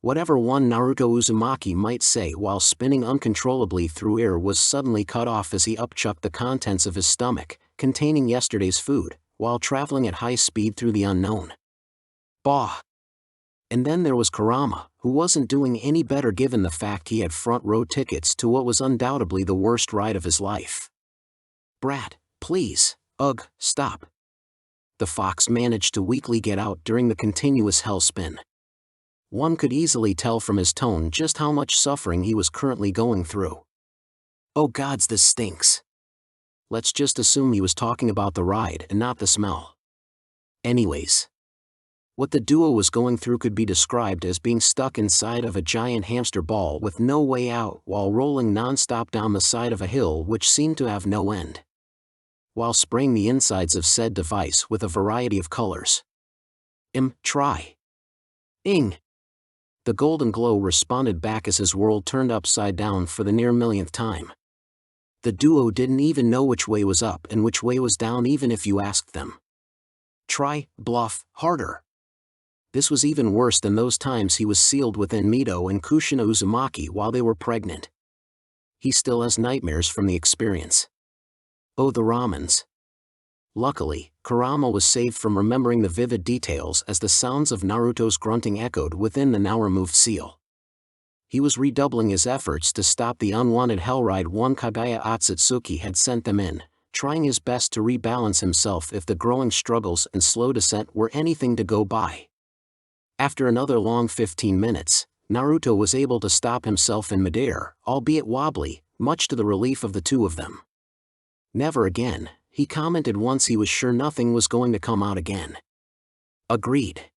Whatever one Naruto Uzumaki might say while spinning uncontrollably through air was suddenly cut off as he upchucked the contents of his stomach, containing yesterday's food, while traveling at high speed through the unknown. Bah! And then there was Kurama, who wasn't doing any better given the fact he had front-row tickets to what was undoubtedly the worst ride of his life. Brat, please, ugh, stop. The fox managed to weakly get out during the continuous hellspin. One could easily tell from his tone just how much suffering he was currently going through. Oh gods, this stinks. Let's just assume he was talking about the ride and not the smell. Anyways. What the duo was going through could be described as being stuck inside of a giant hamster ball with no way out while rolling non-stop down the side of a hill which seemed to have no end. While spraying the insides of said device with a variety of colors. Try. Ing. The golden glow responded back as his world turned upside down for the near millionth time. The duo didn't even know which way was up and which way was down even if you asked them. Try, bluff, harder. This was even worse than those times he was sealed within Mito and Kushina Uzumaki while they were pregnant. He still has nightmares from the experience. Oh, the ramens. Luckily, Kurama was saved from remembering the vivid details as the sounds of Naruto's grunting echoed within the now-removed seal. He was redoubling his efforts to stop the unwanted hell ride one Kaguya Otsutsuki had sent them in, trying his best to rebalance himself if the growing struggles and slow descent were anything to go by. After another long 15 minutes, Naruto was able to stop himself in midair, albeit wobbly, much to the relief of the two of them. Never again, he commented once he was sure nothing was going to come out again. Agreed.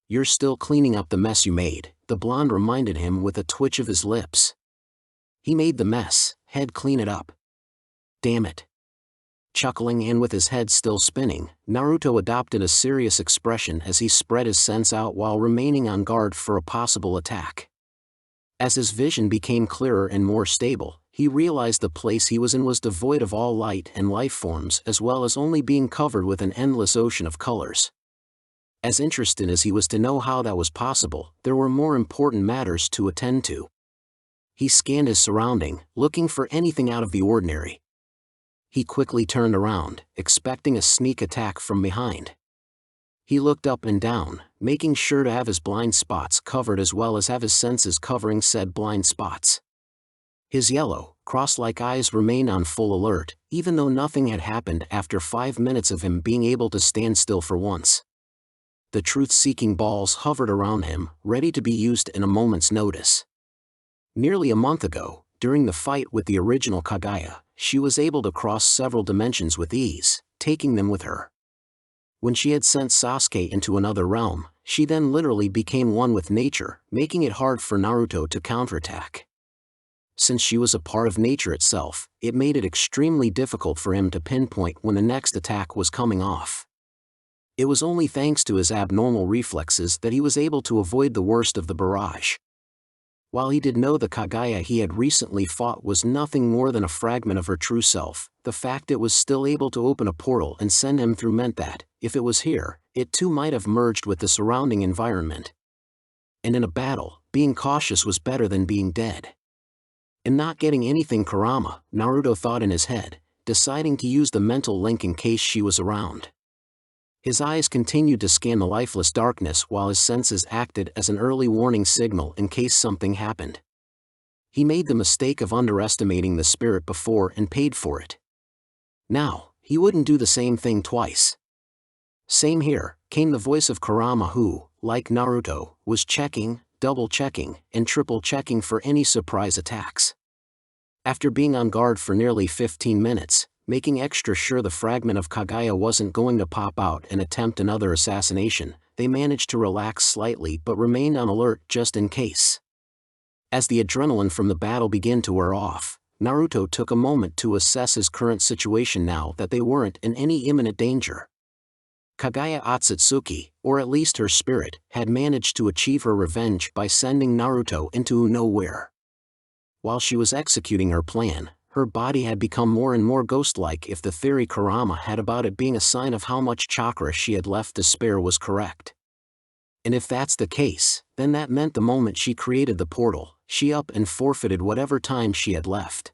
You're still cleaning up the mess you made, the blonde reminded him with a twitch of his lips. He made the mess, head clean it up. Damn it. Chuckling and with his head still spinning, Naruto adopted a serious expression as he spread his sense out while remaining on guard for a possible attack. As his vision became clearer and more stable, he realized the place he was in was devoid of all light and life forms as well as only being covered with an endless ocean of colors. As interested as he was to know how that was possible, there were more important matters to attend to. He scanned his surrounding, looking for anything out of the ordinary. He quickly turned around, expecting a sneak attack from behind. He looked up and down, making sure to have his blind spots covered as well as have his senses covering said blind spots. His yellow, cross-like eyes remained on full alert, even though nothing had happened after 5 minutes of him being able to stand still for once. The truth-seeking balls hovered around him, ready to be used in a moment's notice. Nearly a month ago, during the fight with the original Kaguya, she was able to cross several dimensions with ease, taking them with her. When she had sent Sasuke into another realm, she then literally became one with nature, making it hard for Naruto to counterattack. Since she was a part of nature itself, it made it extremely difficult for him to pinpoint when the next attack was coming off. It was only thanks to his abnormal reflexes that he was able to avoid the worst of the barrage. While he did know the Kaguya he had recently fought was nothing more than a fragment of her true self, the fact it was still able to open a portal and send him through meant that, if it was here, it too might have merged with the surrounding environment. And in a battle, being cautious was better than being dead. In not getting anything Kurama, Naruto thought in his head, deciding to use the mental link in case she was around. His eyes continued to scan the lifeless darkness while his senses acted as an early warning signal in case something happened. He made the mistake of underestimating the spirit before and paid for it. Now, he wouldn't do the same thing twice. Same here, came the voice of Kurama who, like Naruto, was checking, double-checking, and triple-checking for any surprise attacks. After being on guard for nearly 15 minutes, making extra sure the fragment of Kaguya wasn't going to pop out and attempt another assassination, they managed to relax slightly but remained on alert just in case. As the adrenaline from the battle began to wear off, Naruto took a moment to assess his current situation now that they weren't in any imminent danger. Kaguya Otsutsuki, or at least her spirit, had managed to achieve her revenge by sending Naruto into nowhere. While she was executing her plan, her body had become more and more ghost-like if the theory Kurama had about it being a sign of how much chakra she had left to spare was correct. And if that's the case, then that meant the moment she created the portal, she up and forfeited whatever time she had left.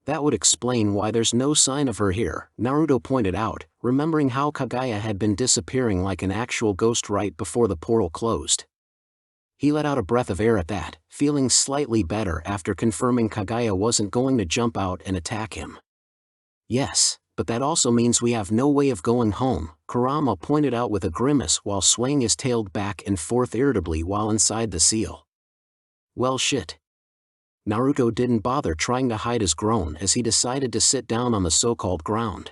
That would explain why there's no sign of her here, Naruto pointed out, remembering how Kaguya had been disappearing like an actual ghost right before the portal closed. He let out a breath of air at that, feeling slightly better after confirming Kaguya wasn't going to jump out and attack him. Yes, but that also means we have no way of going home, Kurama pointed out with a grimace while swaying his tail back and forth irritably while inside the seal. Well shit. Naruto didn't bother trying to hide his groan as he decided to sit down on the so-called ground.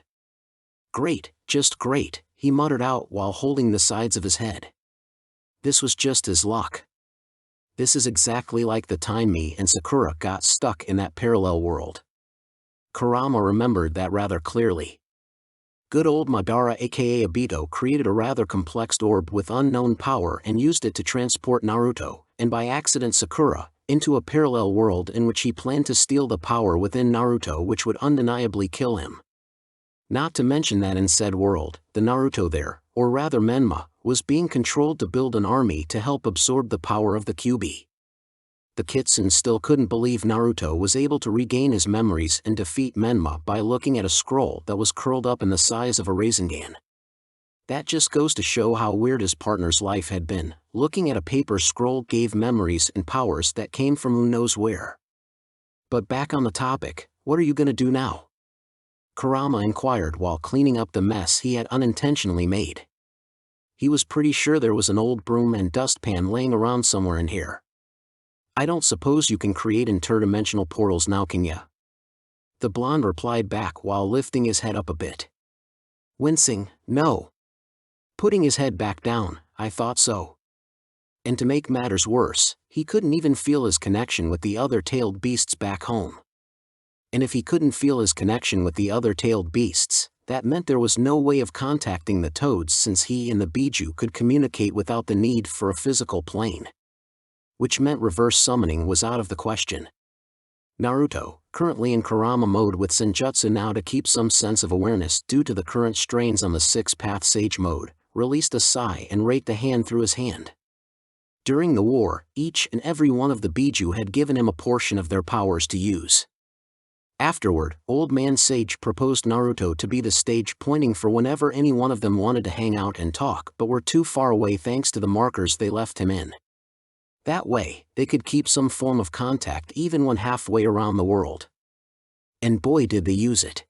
Great, just great, he muttered out while holding the sides of his head. This was just his luck. This is exactly like the time me and Sakura got stuck in that parallel world. Kurama remembered that rather clearly. Good old Madara aka Obito created a rather complex orb with unknown power and used it to transport Naruto, and by accident Sakura, into a parallel world in which he planned to steal the power within Naruto which would undeniably kill him. Not to mention that in said world, the Naruto there, or rather Menma, was being controlled to build an army to help absorb the power of the Kyuubi. The Kitsune still couldn't believe Naruto was able to regain his memories and defeat Menma by looking at a scroll that was curled up in the size of a Rasengan. That just goes to show how weird his partner's life had been. Looking at a paper scroll gave memories and powers that came from who knows where. But back on the topic, what are you gonna do now? Kurama inquired while cleaning up the mess he had unintentionally made. He was pretty sure there was an old broom and dustpan laying around somewhere in here. I don't suppose you can create interdimensional portals now, can ya? The blonde replied back while lifting his head up a bit. Wincing, no. Putting his head back down, I thought so. And to make matters worse, he couldn't even feel his connection with the other tailed beasts back home. and if he couldn't feel his connection with the other tailed beasts, that meant there was no way of contacting the toads since he and the Biju could communicate without the need for a physical plane. Which meant reverse summoning was out of the question. Naruto, currently in Kurama mode with Senjutsu now to keep some sense of awareness due to the current strains on the six-path sage mode, released a sigh and raked a hand through his hand. During the war, each and every one of the Biju had given him a portion of their powers to use. Afterward, Old Man Sage proposed Naruto to be the stage pointing for whenever any one of them wanted to hang out and talk but were too far away thanks to the markers they left him in. That way, they could keep some form of contact even when halfway around the world. And boy did they use it.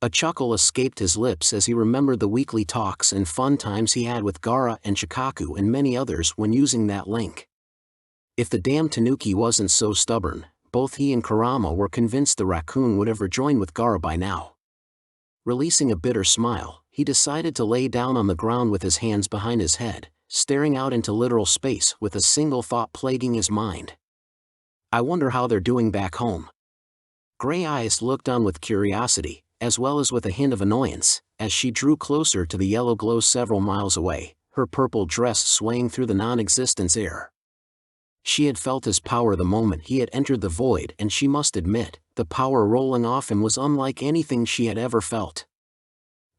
A chuckle escaped his lips as he remembered the weekly talks and fun times he had with Gaara and Shikaku and many others when using that link. If the damn Tanuki wasn't so stubborn, both he and Kurama were convinced the raccoon would have rejoined with Gaara by now. Releasing a bitter smile, he decided to lay down on the ground with his hands behind his head, staring out into literal space with a single thought plaguing his mind. I wonder how they're doing back home. Gray eyes looked on with curiosity, as well as with a hint of annoyance, as she drew closer to the yellow glow several miles away, her purple dress swaying through the non-existence air. She had felt his power the moment he had entered the void, and she must admit, the power rolling off him was unlike anything she had ever felt.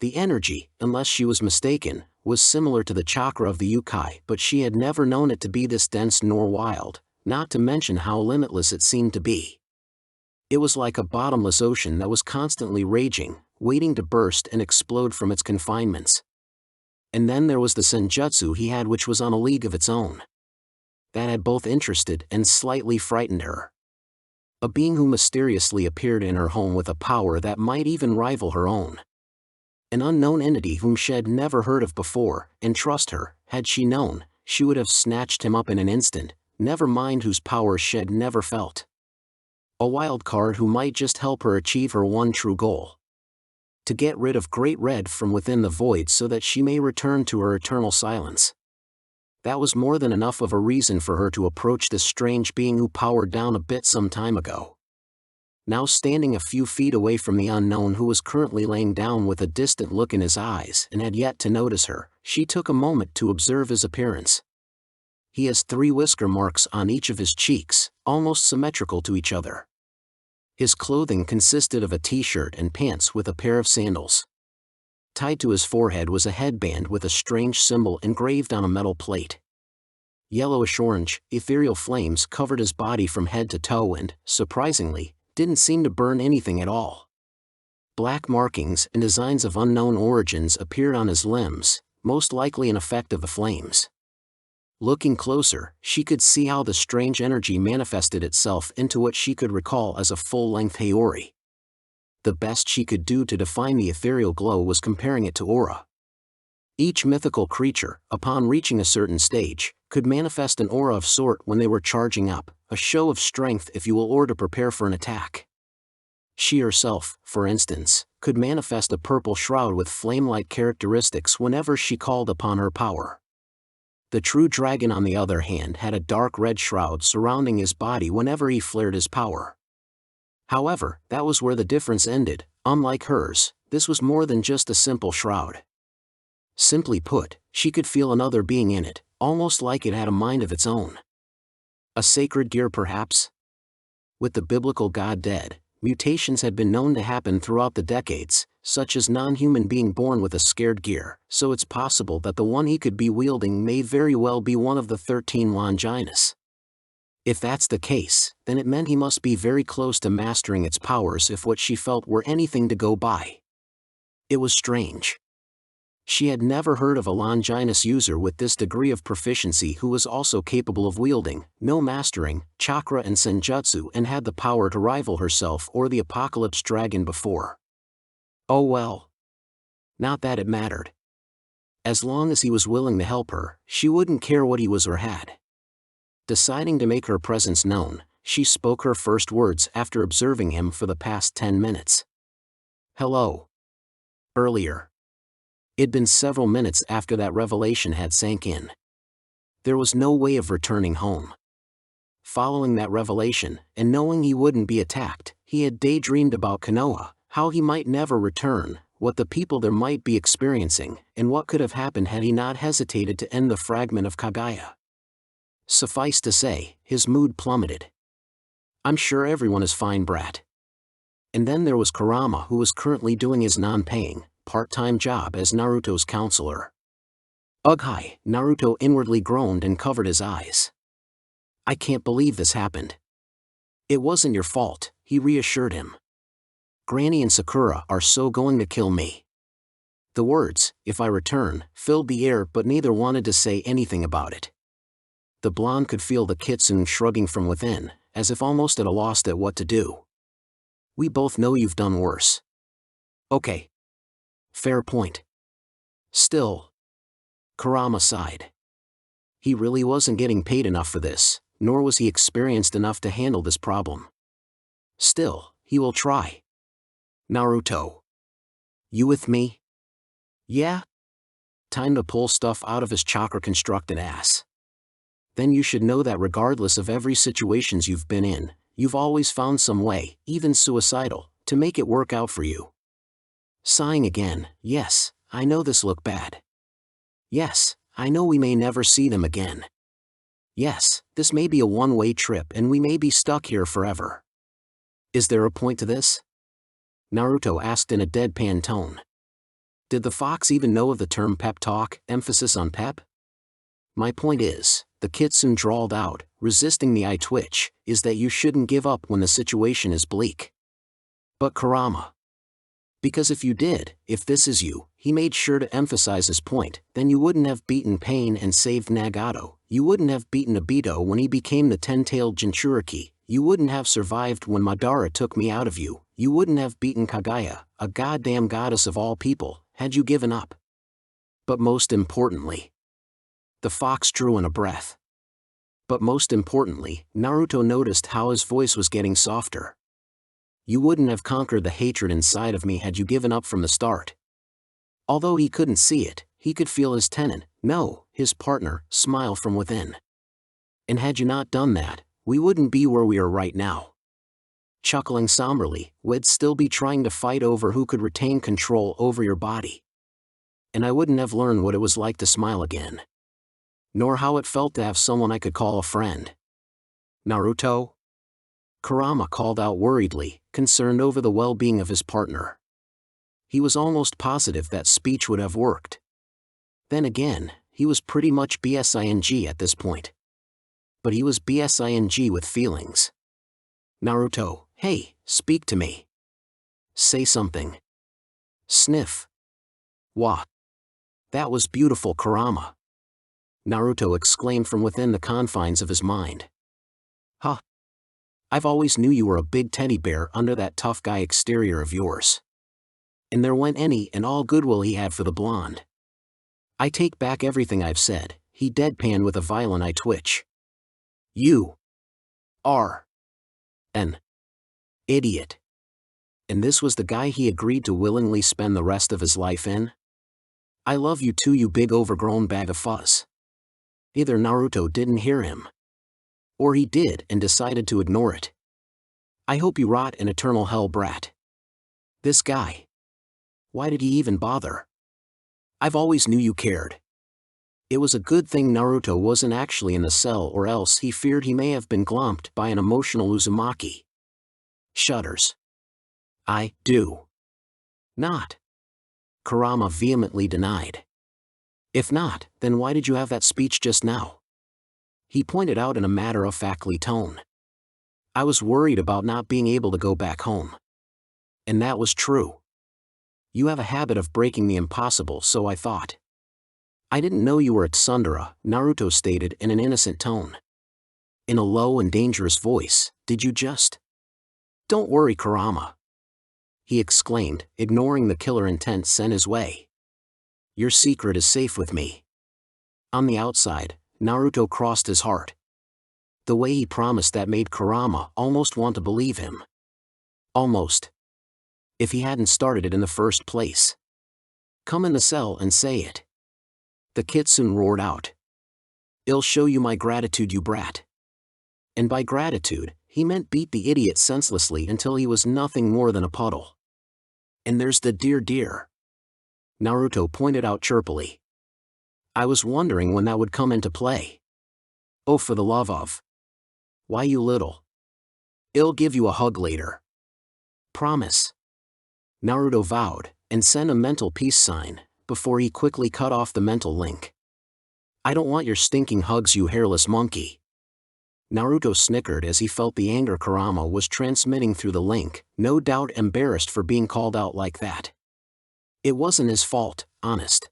The energy, unless she was mistaken, was similar to the chakra of the yokai, but she had never known it to be this dense nor wild, not to mention how limitless it seemed to be. It was like a bottomless ocean that was constantly raging, waiting to burst and explode from its confinements. And then there was the senjutsu he had, which was on a league of its own. That had both interested and slightly frightened her. A being who mysteriously appeared in her home with a power that might even rival her own. An unknown entity whom she had never heard of before, and trust her, had she known, she would have snatched him up in an instant, never mind whose power she had never felt. A wild card who might just help her achieve her one true goal. To get rid of Great Red from within the void so that she may return to her eternal silence. That was more than enough of a reason for her to approach this strange being who powered down a bit some time ago. Now standing a few feet away from the unknown who was currently laying down with a distant look in his eyes and had yet to notice her, she took a moment to observe his appearance. He has 3 whisker marks on each of his cheeks, almost symmetrical to each other. His clothing consisted of a t-shirt and pants with a pair of sandals. Tied to his forehead was a headband with a strange symbol engraved on a metal plate. Yellowish-orange, ethereal flames covered his body from head to toe and, surprisingly, didn't seem to burn anything at all. Black markings and designs of unknown origins appeared on his limbs, most likely an effect of the flames. Looking closer, she could see how the strange energy manifested itself into what she could recall as a full-length Haori. The best she could do to define the ethereal glow was comparing it to aura. Each mythical creature, upon reaching a certain stage, could manifest an aura of sort when they were charging up, a show of strength if you will, or to prepare for an attack. She herself, for instance, could manifest a purple shroud with flame-like characteristics whenever she called upon her power. The true dragon on the other hand had a dark red shroud surrounding his body whenever he flared his power. However, that was where the difference ended. Unlike hers, this was more than just a simple shroud. Simply put, she could feel another being in it, almost like it had a mind of its own. A sacred gear perhaps? With the biblical god dead, mutations had been known to happen throughout the decades, such as non-human being born with a scared gear, so it's possible that the one he could be wielding may very well be one of the 13 Longinus. If that's the case, then it meant he must be very close to mastering its powers if what she felt were anything to go by. It was strange. She had never heard of a Longinus user with this degree of proficiency who was also capable of wielding, no mastering, chakra and senjutsu and had the power to rival herself or the Apocalypse Dragon before. Oh well. Not that it mattered. As long as he was willing to help her, she wouldn't care what he was or had. Deciding to make her presence known, she spoke her first words after observing him for the past 10 minutes. Hello. Earlier. It'd been several minutes after that revelation had sank in. There was no way of returning home. Following that revelation, and knowing he wouldn't be attacked, He had daydreamed about Konoha, how he might never return, what the people there might be experiencing, and what could have happened had he not hesitated to end the fragment of Kaguya. Suffice to say, his mood plummeted. I'm sure everyone is fine, brat. And then there was Kurama, who was currently doing his non-paying, part-time job as Naruto's counselor. Ugh, hi, Naruto inwardly groaned and covered his eyes. I can't believe this happened. It wasn't your fault, he reassured him. Granny and Sakura are so going to kill me. The words, if I return, filled the air, but neither wanted to say anything about it. The blonde could feel the kitsune shrugging from within, as if almost at a loss at what to do. We both know you've done worse. Okay. Fair point. Still. Kurama sighed. He really wasn't getting paid enough for this, nor was he experienced enough to handle this problem. Still, he will try. Naruto. You with me? Yeah? Time to pull stuff out of his chakra-constructed ass. Then you should know that regardless of every situations you've been in, you've always found some way, even suicidal, to make it work out for you. Sighing again, yes, I know this look bad. Yes, I know we may never see them again. Yes, this may be a one-way trip and we may be stuck here forever. Is there a point to this? Naruto asked in a deadpan tone. Did the fox even know of the term pep talk, emphasis on pep? My point is, the kitsune drawled out, resisting the eye twitch, is that you shouldn't give up when the situation is bleak. But Kurama. Because if you did, if this is you, he made sure to emphasize his point, then you wouldn't have beaten Pain and saved Nagato, you wouldn't have beaten Obito when he became the ten-tailed Jinchuriki, you wouldn't have survived when Madara took me out of you, you wouldn't have beaten Kaguya, a goddamn goddess of all people, had you given up. But most importantly. The fox drew in a breath. But most importantly, Naruto noticed how his voice was getting softer. You wouldn't have conquered the hatred inside of me had you given up from the start. Although he couldn't see it, he could feel his tenant, no, his partner, smile from within. And had you not done that, we wouldn't be where we are right now. Chuckling somberly, we'd still be trying to fight over who could retain control over your body. And I wouldn't have learned what it was like to smile again. Nor how it felt to have someone I could call a friend. Naruto? Kurama called out worriedly, concerned over the well-being of his partner. He was almost positive that speech would have worked. Then again, he was pretty much BSING at this point. But he was BSING with feelings. Naruto, hey, speak to me. Say something. Sniff. Wah. That was beautiful, Kurama. Naruto exclaimed from within the confines of his mind. Huh. I've always knew you were a big teddy bear under that tough guy exterior of yours. And there went any and all goodwill he had for the blonde. I take back everything I've said, he deadpanned with a violent eye twitch. You are an idiot. And this was the guy he agreed to willingly spend the rest of his life in? I love you too, you big overgrown bag of fuzz. Either Naruto didn't hear him. Or he did and decided to ignore it. I hope you rot in eternal hell, brat. This guy. Why did he even bother? I've always knew you cared. It was a good thing Naruto wasn't actually in the cell, or else he feared he may have been glomped by an emotional Uzumaki. Shudders. I do not. Kurama vehemently denied. If not, then why did you have that speech just now? He pointed out in a matter-of-factly tone. I was worried about not being able to go back home. And that was true. You have a habit of breaking the impossible, so I thought. I didn't know you were at Sundara, Naruto stated in an innocent tone. In a low and dangerous voice, did you just? Don't worry, Kurama. He exclaimed, ignoring the killer intent sent his way. Your secret is safe with me. On the outside, Naruto crossed his heart. The way he promised that made Kurama almost want to believe him. Almost. If he hadn't started it in the first place. Come in the cell and say it. The kitsune roared out. I'll show you my gratitude, you brat. And by gratitude, he he meant beat the idiot senselessly until he was nothing more than a puddle. And there's the deer. Naruto pointed out chirpily. I was wondering when that would come into play. Oh, for the love of. Why, you little. I'll give you a hug later. Promise. Naruto vowed, and sent a mental peace sign, before he quickly cut off the mental link. I don't want your stinking hugs, you hairless monkey. Naruto snickered as he felt the anger Kurama was transmitting through the link, no doubt embarrassed for being called out like that. It wasn't his fault, honest.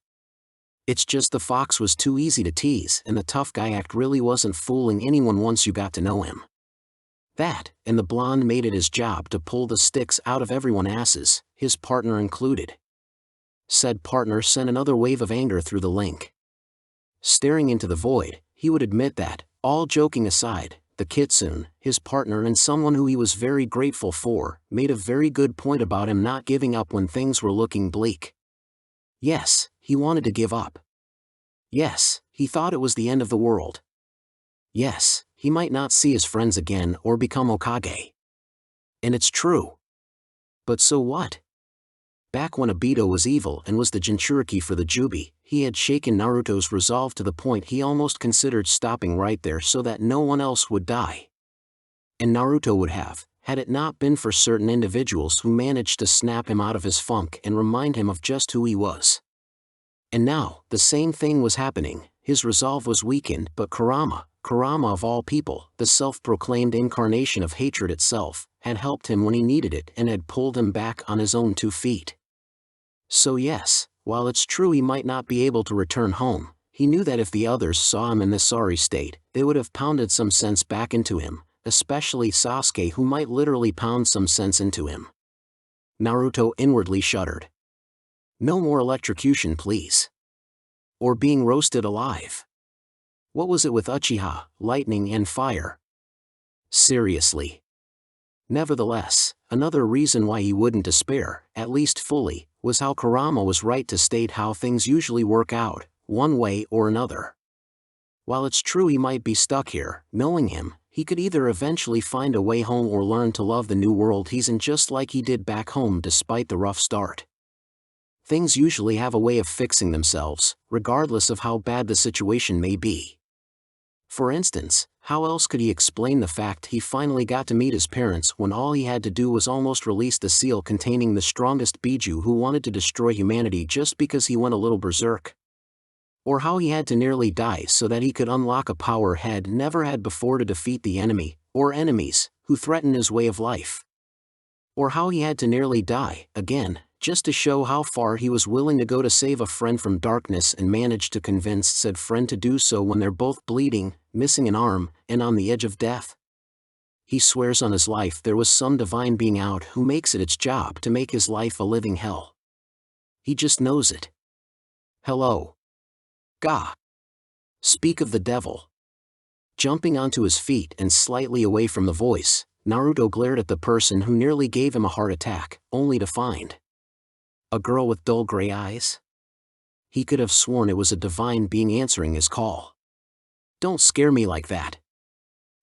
It's just the fox was too easy to tease and the tough guy act really wasn't fooling anyone once you got to know him. That, and the blonde made it his job to pull the sticks out of everyone's asses, his partner included. Said partner sent another wave of anger through the link. Staring into the void, he would admit that, all joking aside, the kitsune, his partner and someone who he was very grateful for, made a very good point about him not giving up when things were looking bleak. Yes, he wanted to give up. Yes, he thought it was the end of the world. Yes, he might not see his friends again or become Hokage. And it's true. But so what? Back when Obito was evil and was the Jinchuriki for the Jubi, he had shaken Naruto's resolve to the point he almost considered stopping right there so that no one else would die. And Naruto would have, had it not been for certain individuals who managed to snap him out of his funk and remind him of just who he was. And now, the same thing was happening, his resolve was weakened, but Kurama of all people, the self-proclaimed incarnation of hatred itself, had helped him when he needed it and had pulled him back on his own 2 feet. So yes, while it's true he might not be able to return home, he knew that if the others saw him in this sorry state, they would have pounded some sense back into him, especially Sasuke, who might literally pound some sense into him. Naruto inwardly shuddered. No more electrocution, please. Or being roasted alive. What was it with Uchiha, lightning and fire? Seriously. Nevertheless, another reason why he wouldn't despair, at least fully, was how Kurama was right to state how things usually work out, one way or another. While it's true he might be stuck here, knowing him, he could either eventually find a way home or learn to love the new world he's in just like he did back home despite the rough start. Things usually have a way of fixing themselves, regardless of how bad the situation may be. For instance, how else could he explain the fact he finally got to meet his parents when all he had to do was almost release the seal containing the strongest Biju who wanted to destroy humanity just because he went a little berserk? Or how he had to nearly die so that he could unlock a power he'd never had before to defeat the enemy, or enemies, who threatened his way of life? Or how he had to nearly die, again, just to show how far he was willing to go to save a friend from darkness and managed to convince said friend to do so when they're both bleeding, missing an arm, and on the edge of death? He swears on his life there was some divine being out who makes it its job to make his life a living hell. He just knows it. Hello. Gah. Speak of the devil. Jumping onto his feet and slightly away from the voice, Naruto glared at the person who nearly gave him a heart attack, only to find a girl with dull gray eyes? He could have sworn it was a divine being answering his call. Don't scare me like that.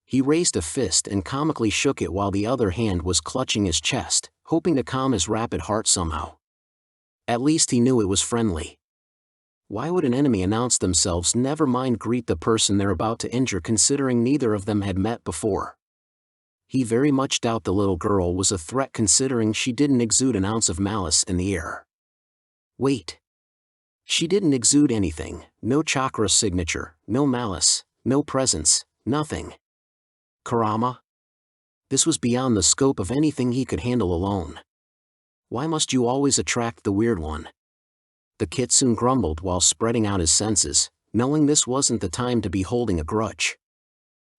He raised a fist and comically shook it while the other hand was clutching his chest, hoping to calm his rapid heart somehow. At least he knew it was friendly. Why would an enemy announce themselves, never mind greet the person they're about to injure, considering neither of them had met before? He very much doubted the little girl was a threat considering she didn't exude an ounce of malice in the air. Wait. She didn't exude anything, no chakra signature, no malice, no presence, nothing. Kurama? This was beyond the scope of anything he could handle alone. Why must you always attract the weird one? The kitsune grumbled while spreading out his senses, knowing this wasn't the time to be holding a grudge.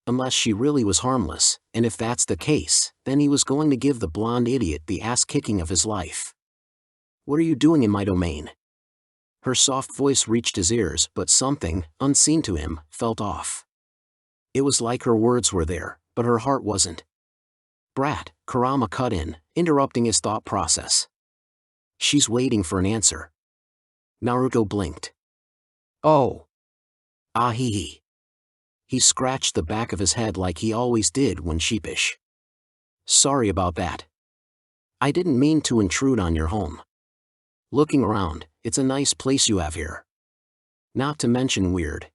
Unless she really was harmless, and if that's the case, then he was going to give the blonde idiot the ass-kicking of his life. What are you doing in my domain? Her soft voice reached his ears, but something, unseen to him, felt off. It was like her words were there, but her heart wasn't. Brat, Kurama cut in, interrupting his thought process. She's waiting for an answer. Naruto blinked. Oh. Ah hee hee. He scratched the back of his head like he always did when sheepish. Sorry about that. I didn't mean to intrude on your home. Looking around, it's a nice place you have here. Not to mention weird.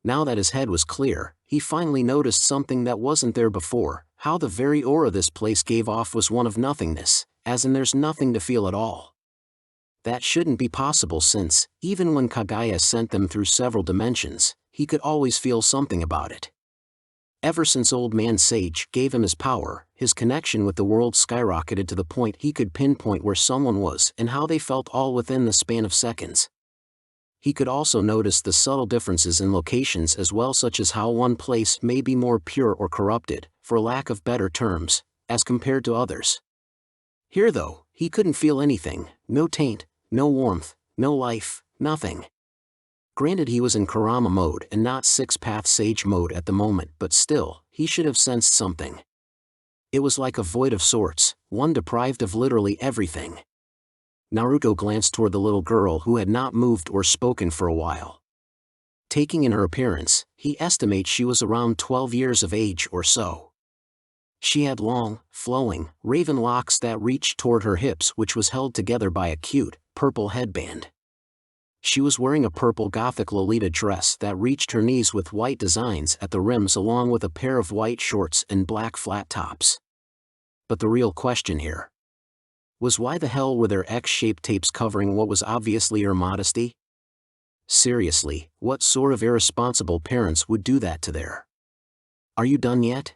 Now that his head was clear, he finally noticed something that wasn't there before, how the very aura this place gave off was one of nothingness, as in there's nothing to feel at all. That shouldn't be possible since, even when Kaguya sent them through several dimensions, he could always feel something about it. Ever since Old Man Sage gave him his power, his connection with the world skyrocketed to the point he could pinpoint where someone was and how they felt all within the span of seconds. He could also notice the subtle differences in locations as well, such as how one place may be more pure or corrupted, for lack of better terms, as compared to others. Here though, he couldn't feel anything, no taint, no warmth, no life, nothing. Granted, he was in Kurama mode and not Six-Path Sage mode at the moment, but still, he should have sensed something. It was like a void of sorts, one deprived of literally everything. Naruto glanced toward the little girl who had not moved or spoken for a while. Taking in her appearance, he estimates she was around 12 years of age or so. She had long, flowing, raven locks that reached toward her hips, which was held together by a cute, purple headband. She was wearing a purple Gothic Lolita dress that reached her knees with white designs at the rims along with a pair of white shorts and black flat tops. But the real question here was, why the hell were there X-shaped tapes covering what was obviously her modesty? Seriously, what sort of irresponsible parents would do that to their... Are you done yet?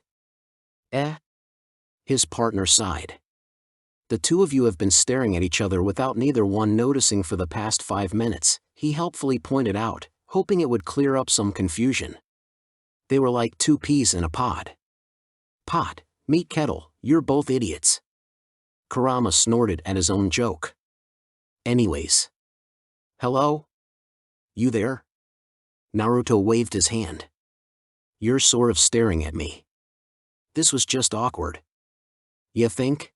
His partner sighed. The two of you have been staring at each other without neither one noticing for the past 5 minutes, he helpfully pointed out, hoping it would clear up some confusion. They were like two peas in a pod. Pot, meet kettle, you're both idiots. Kurama snorted at his own joke. Anyways. Hello? You there? Naruto waved his hand. You're sort of staring at me. This was just awkward. You think?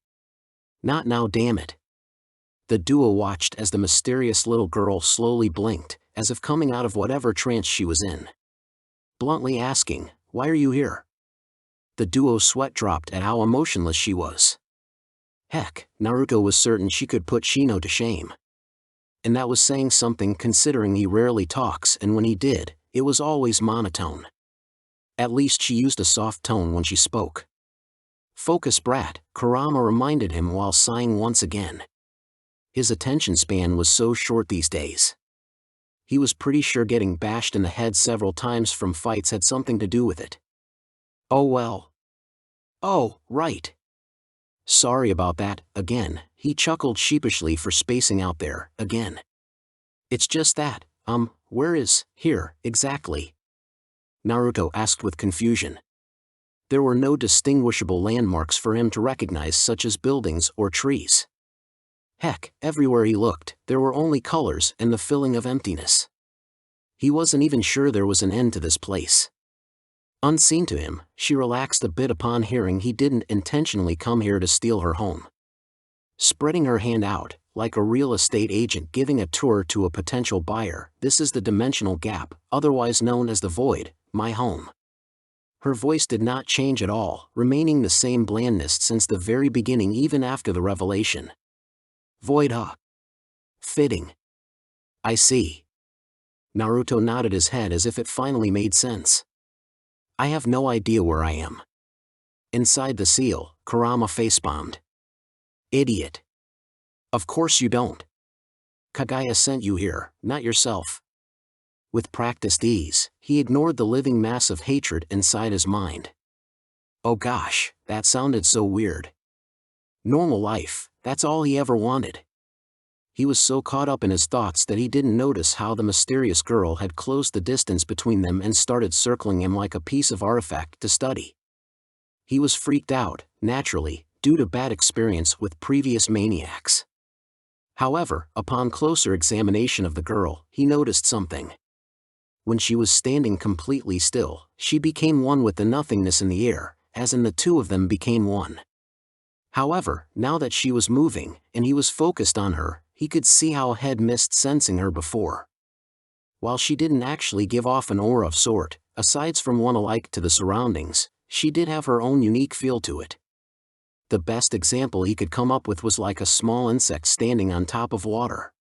Not now, damn it. The duo watched as the mysterious little girl slowly blinked, as if coming out of whatever trance she was in. Bluntly asking, why are you here? The duo's sweat dropped at how emotionless she was. Heck, Naruto was certain she could put Shino to shame. And that was saying something considering he rarely talks, and when he did, it was always monotone. At least she used a soft tone when she spoke. Focus, brat, Kurama reminded him while sighing once again. His attention span was so short these days. He was pretty sure getting bashed in the head several times from fights had something to do with it. Oh well. Oh, right. Sorry about that, again, he chuckled sheepishly for spacing out there, again. It's just that, where is, here, exactly? Naruto asked with confusion. There were no distinguishable landmarks for him to recognize, such as buildings or trees. Heck, everywhere he looked, there were only colors and the feeling of emptiness. He wasn't even sure there was an end to this place. Unseen to him, she relaxed a bit upon hearing he didn't intentionally come here to steal her home. Spreading her hand out, like a real estate agent giving a tour to a potential buyer, this is the dimensional gap, otherwise known as the void, my home. Her voice did not change at all, remaining the same blandness since the very beginning even after the revelation. Void, huh? Fitting. I see. Naruto nodded his head as if it finally made sense. I have no idea where I am. Inside the seal, Kurama facepalmed. Idiot. Of course you don't. Kaguya sent you here, not yourself. With practiced ease, he ignored the living mass of hatred inside his mind. Oh gosh, that sounded so weird. Normal life, that's all he ever wanted. He was so caught up in his thoughts that he didn't notice how the mysterious girl had closed the distance between them and started circling him like a piece of artifact to study. He was freaked out, naturally, due to bad experience with previous maniacs. However, upon closer examination of the girl, he noticed something. When she was standing completely still, she became one with the nothingness in the air, as in the two of them became one. However, now that she was moving, and he was focused on her, he could see how he had missed sensing her before. While she didn't actually give off an aura of sort, aside from one alike to the surroundings, she did have her own unique feel to it. The best example he could come up with was like a small insect standing on top of water.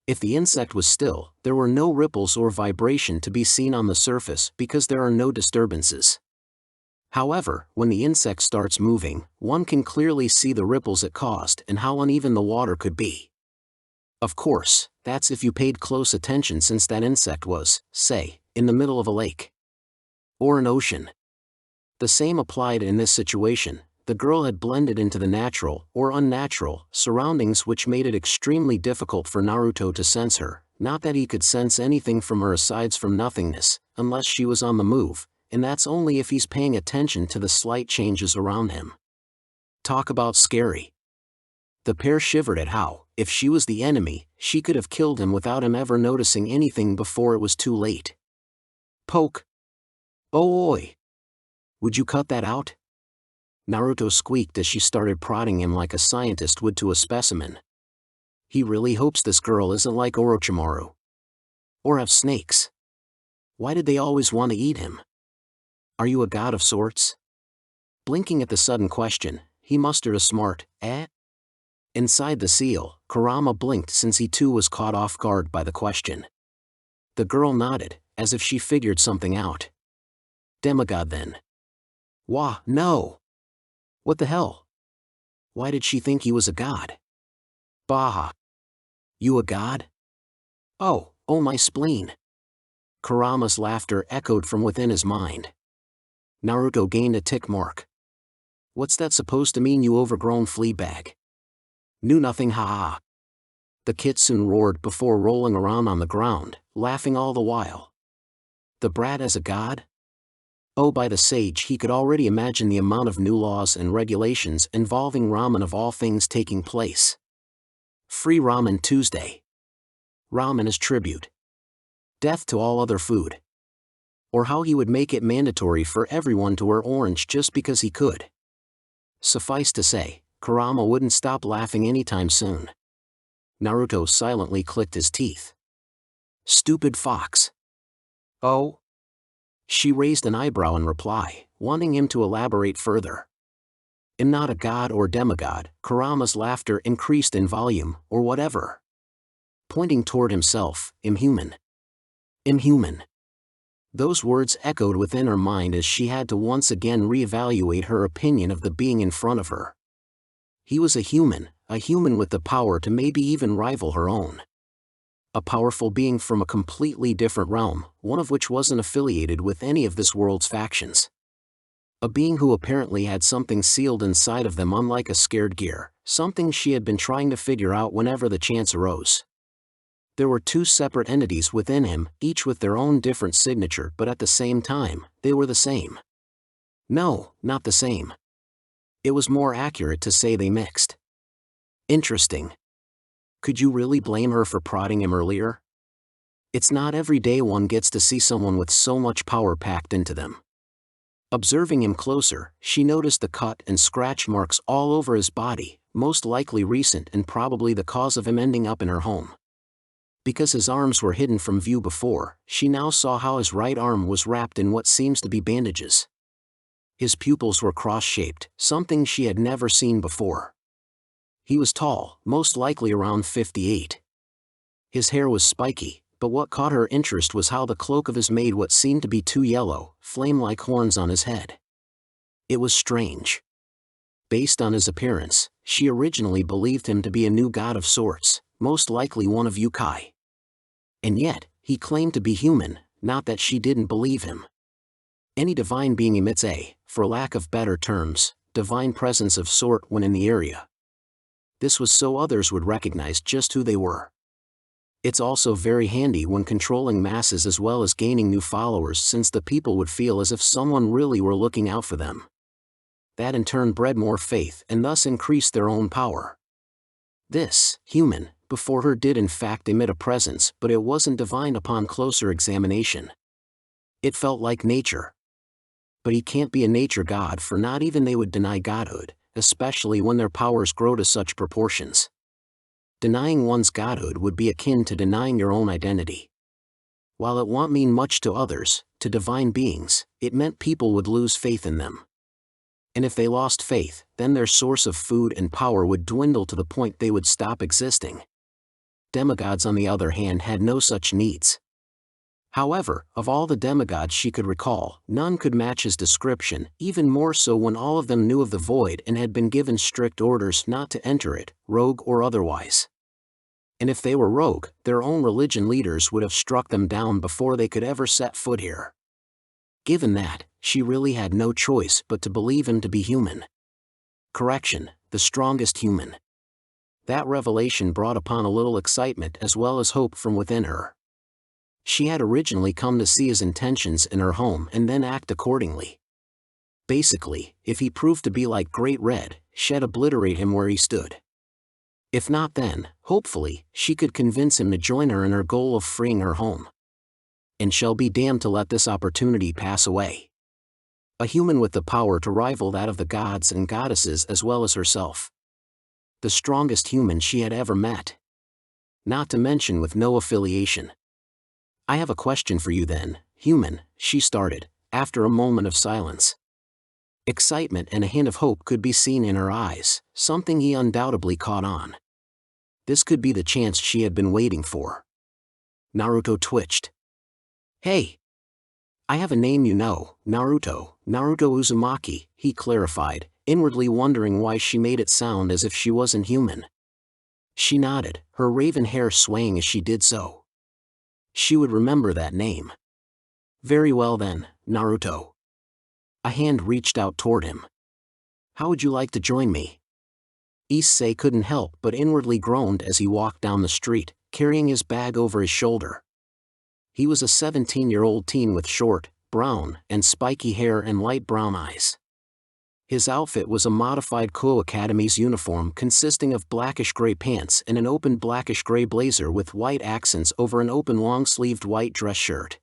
If the insect was still, there were no ripples or vibration to be seen on the surface because there are no disturbances. However, when the insect starts moving, one can clearly see the ripples it caused and how uneven the water could be. Of course, that's if you paid close attention, since that insect was, say, in the middle of a lake or an ocean. The same applied in this situation. The girl had blended into the natural, or unnatural, surroundings, which made it extremely difficult for Naruto to sense her. Not that he could sense anything from her aside from nothingness, unless she was on the move, and that's only if he's paying attention to the slight changes around him. Talk about scary. The pair shivered at how, if she was the enemy, she could have killed him without him ever noticing anything before it was too late. Poke. Oh oi. Would you cut that out? Naruto squeaked as she started prodding him like a scientist would to a specimen. He really hopes this girl isn't like Orochimaru. Or have snakes. Why did they always want to eat him? Are you a god of sorts? Blinking at the sudden question, he mustered a smart, eh? Inside the seal, Kurama blinked, since he too was caught off guard by the question. The girl nodded, as if she figured something out. Demigod then. Wah, no! What the hell? Why did she think he was a god? Baha. You a god? Oh my spleen. Kurama's laughter echoed from within his mind. Naruto gained a tick mark. What's that supposed to mean, you overgrown flea bag? Knew nothing, ha. The kitsune roared before rolling around on the ground, laughing all the while. The brat as a god? Oh, by the sage, he could already imagine the amount of new laws and regulations involving ramen of all things taking place. Free Ramen Tuesday. Ramen as tribute. Death to all other food. Or how he would make it mandatory for everyone to wear orange just because he could. Suffice to say, Kurama wouldn't stop laughing anytime soon. Naruto silently clicked his teeth. Stupid fox. Oh? She raised an eyebrow in reply, wanting him to elaborate further. Am not a god or demigod. Kurama's laughter increased in volume, or whatever. Pointing toward himself, inhuman. Inhuman. Those words echoed within her mind as she had to once again reevaluate her opinion of the being in front of her. He was a human with the power to maybe even rival her own. A powerful being from a completely different realm, one of which wasn't affiliated with any of this world's factions. A being who apparently had something sealed inside of them, unlike a scared gear, something she had been trying to figure out whenever the chance arose. There were two separate entities within him, each with their own different signature, but at the same time, they were the same. No, not the same. It was more accurate to say they mixed. Interesting. Could you really blame her for prodding him earlier? It's not every day one gets to see someone with so much power packed into them. Observing him closer, she noticed the cut and scratch marks all over his body, most likely recent and probably the cause of him ending up in her home. Because his arms were hidden from view before, she now saw how his right arm was wrapped in what seems to be bandages. His pupils were cross-shaped, something she had never seen before. He was tall, most likely around 58. His hair was spiky, but what caught her interest was how the cloak of his made what seemed to be two yellow, flame-like horns on his head. It was strange. Based on his appearance, she originally believed him to be a new god of sorts, most likely one of yokai. And yet, he claimed to be human, not that she didn't believe him. Any divine being emits a, for lack of better terms, divine presence of sort when in the area. This was so others would recognize just who they were. It's also very handy when controlling masses as well as gaining new followers, since the people would feel as if someone really were looking out for them. That in turn bred more faith and thus increased their own power. This human before her did in fact emit a presence, but it wasn't divine upon closer examination. It felt like nature. But he can't be a nature god, for not even they would deny godhood, especially when their powers grow to such proportions. Denying one's godhood would be akin to denying your own identity. While it won't mean much to others, to divine beings, it meant people would lose faith in them. And if they lost faith, then their source of food and power would dwindle to the point they would stop existing. Demigods, on the other hand, had no such needs. However, of all the demigods she could recall, none could match his description, even more so when all of them knew of the void and had been given strict orders not to enter it, rogue or otherwise. And if they were rogue, their own religion leaders would have struck them down before they could ever set foot here. Given that, she really had no choice but to believe him to be human. Correction, the strongest human. That revelation brought upon a little excitement as well as hope from within her. She had originally come to see his intentions in her home and then act accordingly. Basically, if he proved to be like Great Red, she'd obliterate him where he stood. If not, then, hopefully, she could convince him to join her in her goal of freeing her home. And she'll be damned to let this opportunity pass away. A human with the power to rival that of the gods and goddesses as well as herself. The strongest human she had ever met. Not to mention with no affiliation. "I have a question for you then, human," she started, after a moment of silence. Excitement and a hint of hope could be seen in her eyes, something he undoubtedly caught on. This could be the chance she had been waiting for. Naruto twitched. "Hey! I have a name, you know, Naruto Uzumaki," he clarified, inwardly wondering why she made it sound as if she wasn't human. She nodded, her raven hair swaying as she did so. She would remember that name. "Very well then, Naruto." A hand reached out toward him. "How would you like to join me?" Issei couldn't help but inwardly groaned as he walked down the street, carrying his bag over his shoulder. He was a 17-year-old teen with short, brown, and spiky hair and light brown eyes. His outfit was a modified Kuo Academy's uniform consisting of blackish-gray pants and an open blackish-gray blazer with white accents over an open long-sleeved white dress shirt.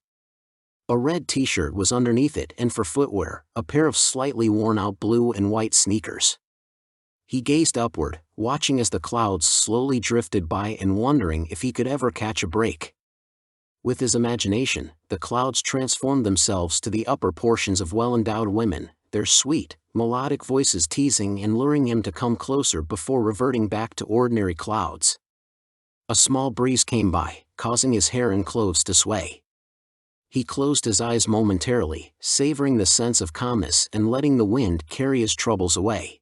A red t-shirt was underneath it, and for footwear, a pair of slightly worn-out blue and white sneakers. He gazed upward, watching as the clouds slowly drifted by and wondering if he could ever catch a break. With his imagination, the clouds transformed themselves to the upper portions of well-endowed women, their sweet, melodic voices teasing and luring him to come closer before reverting back to ordinary clouds. A small breeze came by, causing his hair and clothes to sway. He closed his eyes momentarily, savoring the sense of calmness and letting the wind carry his troubles away.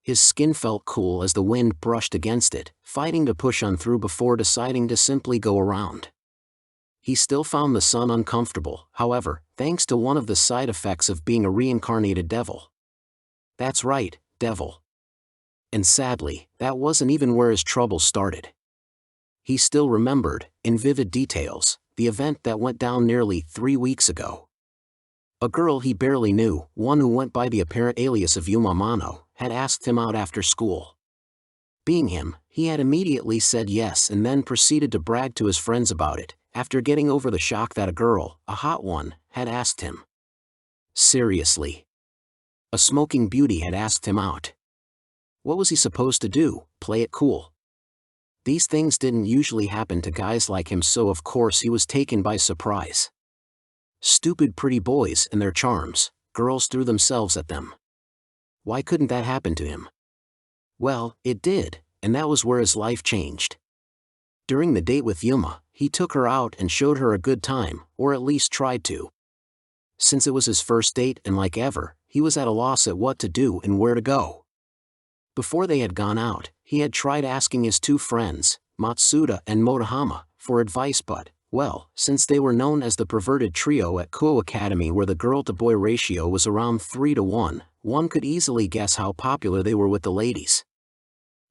His skin felt cool as the wind brushed against it, fighting to push on through before deciding to simply go around. He still found the sun uncomfortable, however, thanks to one of the side effects of being a reincarnated devil. That's right, devil. And sadly, that wasn't even where his troubles started. He still remembered, in vivid details, the event that went down nearly 3 weeks ago. A girl he barely knew, one who went by the apparent alias of Yuma Mano, had asked him out after school. Being him, he had immediately said yes and then proceeded to brag to his friends about it, after getting over the shock that a girl, a hot one, had asked him. Seriously. A smoking beauty had asked him out. What was he supposed to do, play it cool? These things didn't usually happen to guys like him, so of course he was taken by surprise. Stupid pretty boys and their charms, girls threw themselves at them. Why couldn't that happen to him? Well, it did, and that was where his life changed. During the date with Yuma, he took her out and showed her a good time, or at least tried to. Since it was his first date and like ever, he was at a loss at what to do and where to go. Before they had gone out, he had tried asking his 2 friends, Matsuda and Motohama, for advice, but, well, since they were known as the perverted trio at Kuo Academy where the girl-to-boy ratio was around 3-to-1, one could easily guess how popular they were with the ladies.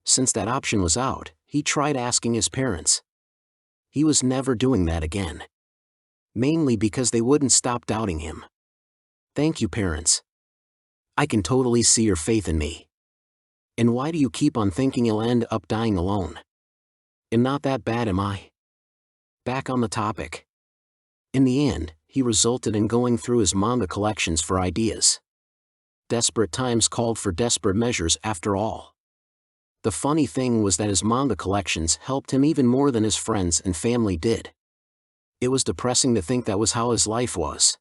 Since that option was out, he tried asking his parents. He was never doing that again. Mainly because they wouldn't stop doubting him. Thank you, parents. I can totally see your faith in me. And why do you keep on thinking you'll end up dying alone? And not that bad, am I? Back on the topic. In the end, he resulted in going through his manga collections for ideas. Desperate times called for desperate measures after all. The funny thing was that his manga collections helped him even more than his friends and family did. It was depressing to think that was how his life was.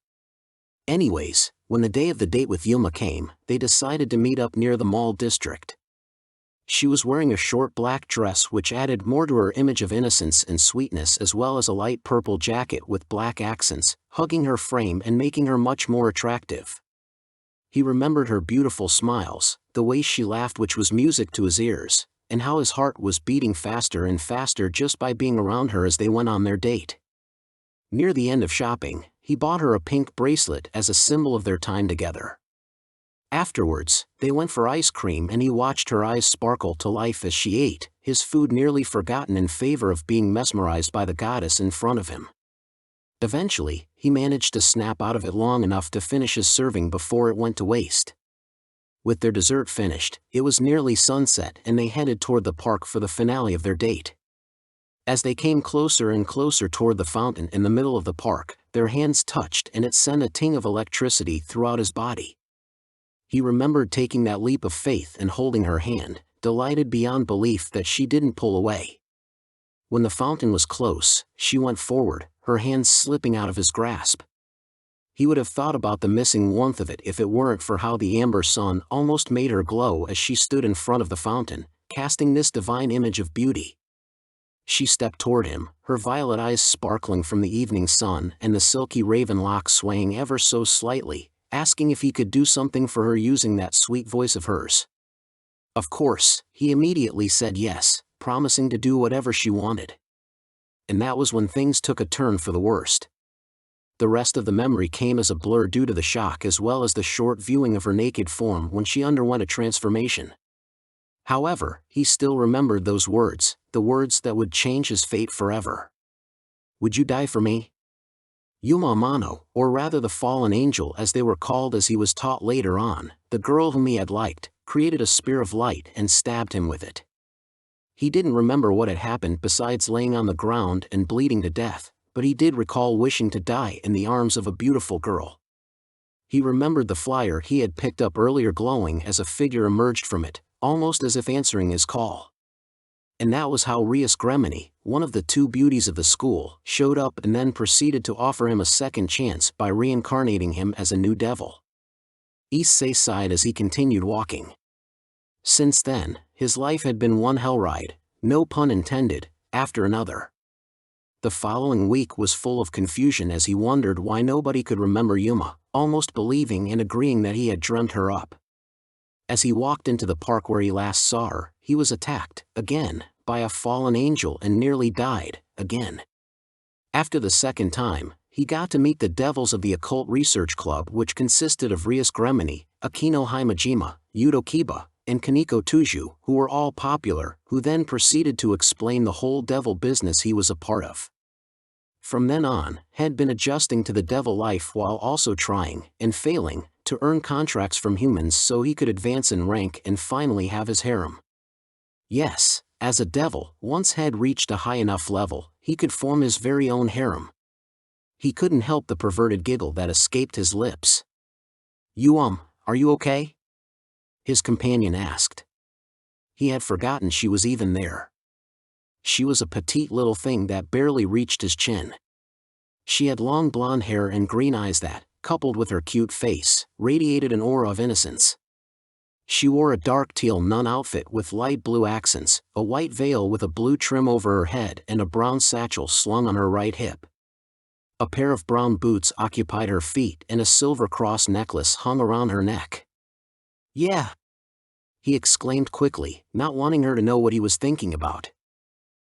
Anyways, When the day of the date with Yuma came, they decided to meet up near the mall district. She was wearing a short black dress which added more to her image of innocence and sweetness, as well as a light purple jacket with black accents, hugging her frame and making her much more attractive. He remembered her beautiful smiles, the way she laughed, which was music to his ears, and how his heart was beating faster and faster just by being around her as they went on their date. Near the end of shopping, he bought her a pink bracelet as a symbol of their time together. Afterwards, they went for ice cream and he watched her eyes sparkle to life as she ate, his food nearly forgotten in favor of being mesmerized by the goddess in front of him. Eventually, he managed to snap out of it long enough to finish his serving before it went to waste. With their dessert finished, it was nearly sunset and they headed toward the park for the finale of their date. As they came closer and closer toward the fountain in the middle of the park, their hands touched and it sent a ting of electricity throughout his body. He remembered taking that leap of faith and holding her hand, delighted beyond belief that she didn't pull away. When the fountain was close, she went forward, her hands slipping out of his grasp. He would have thought about the missing warmth of it if it weren't for how the amber sun almost made her glow as she stood in front of the fountain, casting this divine image of beauty. She stepped toward him, her violet eyes sparkling from the evening sun and the silky raven locks swaying ever so slightly, asking if he could do something for her using that sweet voice of hers. Of course, he immediately said yes, promising to do whatever she wanted. And that was when things took a turn for the worst. The rest of the memory came as a blur due to the shock as well as the short viewing of her naked form when she underwent a transformation. However, he still remembered those words, the words that would change his fate forever. "Would you die for me?" Yuma Amano, or rather the fallen angel as they were called as he was taught later on, the girl whom he had liked, created a spear of light and stabbed him with it. He didn't remember what had happened besides laying on the ground and bleeding to death, but he did recall wishing to die in the arms of a beautiful girl. He remembered the flyer he had picked up earlier glowing as a figure emerged from it, almost as if answering his call. And that was how Rias Gremini, one of the two beauties of the school, showed up and then proceeded to offer him a second chance by reincarnating him as a new devil. Issei sighed as he continued walking. Since then, his life had been one hell ride, no pun intended, after another. The following week was full of confusion as he wondered why nobody could remember Yuma, almost believing and agreeing that he had dreamt her up. As he walked into the park where he last saw her, he was attacked, again, by a fallen angel and nearly died, again. After the second time, he got to meet the devils of the Occult Research Club, which consisted of Rias Gremini, Akino Himejima, Yudo Kiba, and Kaneko Tuju, who were all popular, who then proceeded to explain the whole devil business he was a part of. From then on, had been adjusting to the devil life while also trying, and failing, to earn contracts from humans so he could advance in rank and finally have his harem. Yes, as a devil, once had reached a high enough level, he could form his very own harem. He couldn't help the perverted giggle that escaped his lips. Are you okay?" his companion asked. He had forgotten she was even there. She was a petite little thing that barely reached his chin. She had long blonde hair and green eyes that, coupled with her cute face, radiated an aura of innocence. She wore a dark teal nun outfit with light blue accents, a white veil with a blue trim over her head and a brown satchel slung on her right hip. A pair of brown boots occupied her feet and a silver cross necklace hung around her neck. "Yeah," he exclaimed quickly, not wanting her to know what he was thinking about.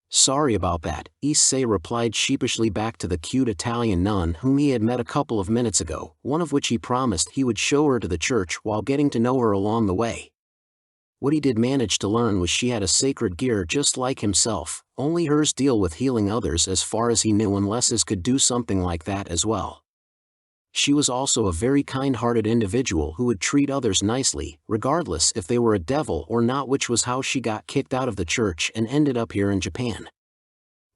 "Sorry about that," Issei replied sheepishly back to the cute Italian nun whom he had met a couple of minutes ago, one of which he promised he would show her to the church while getting to know her along the way. What he did manage to learn was she had a sacred gear just like himself, only hers deal with healing others as far as he knew, unless his could do something like that as well. She was also a very kind-hearted individual who would treat others nicely, regardless if they were a devil or not, which was how she got kicked out of the church and ended up here in Japan.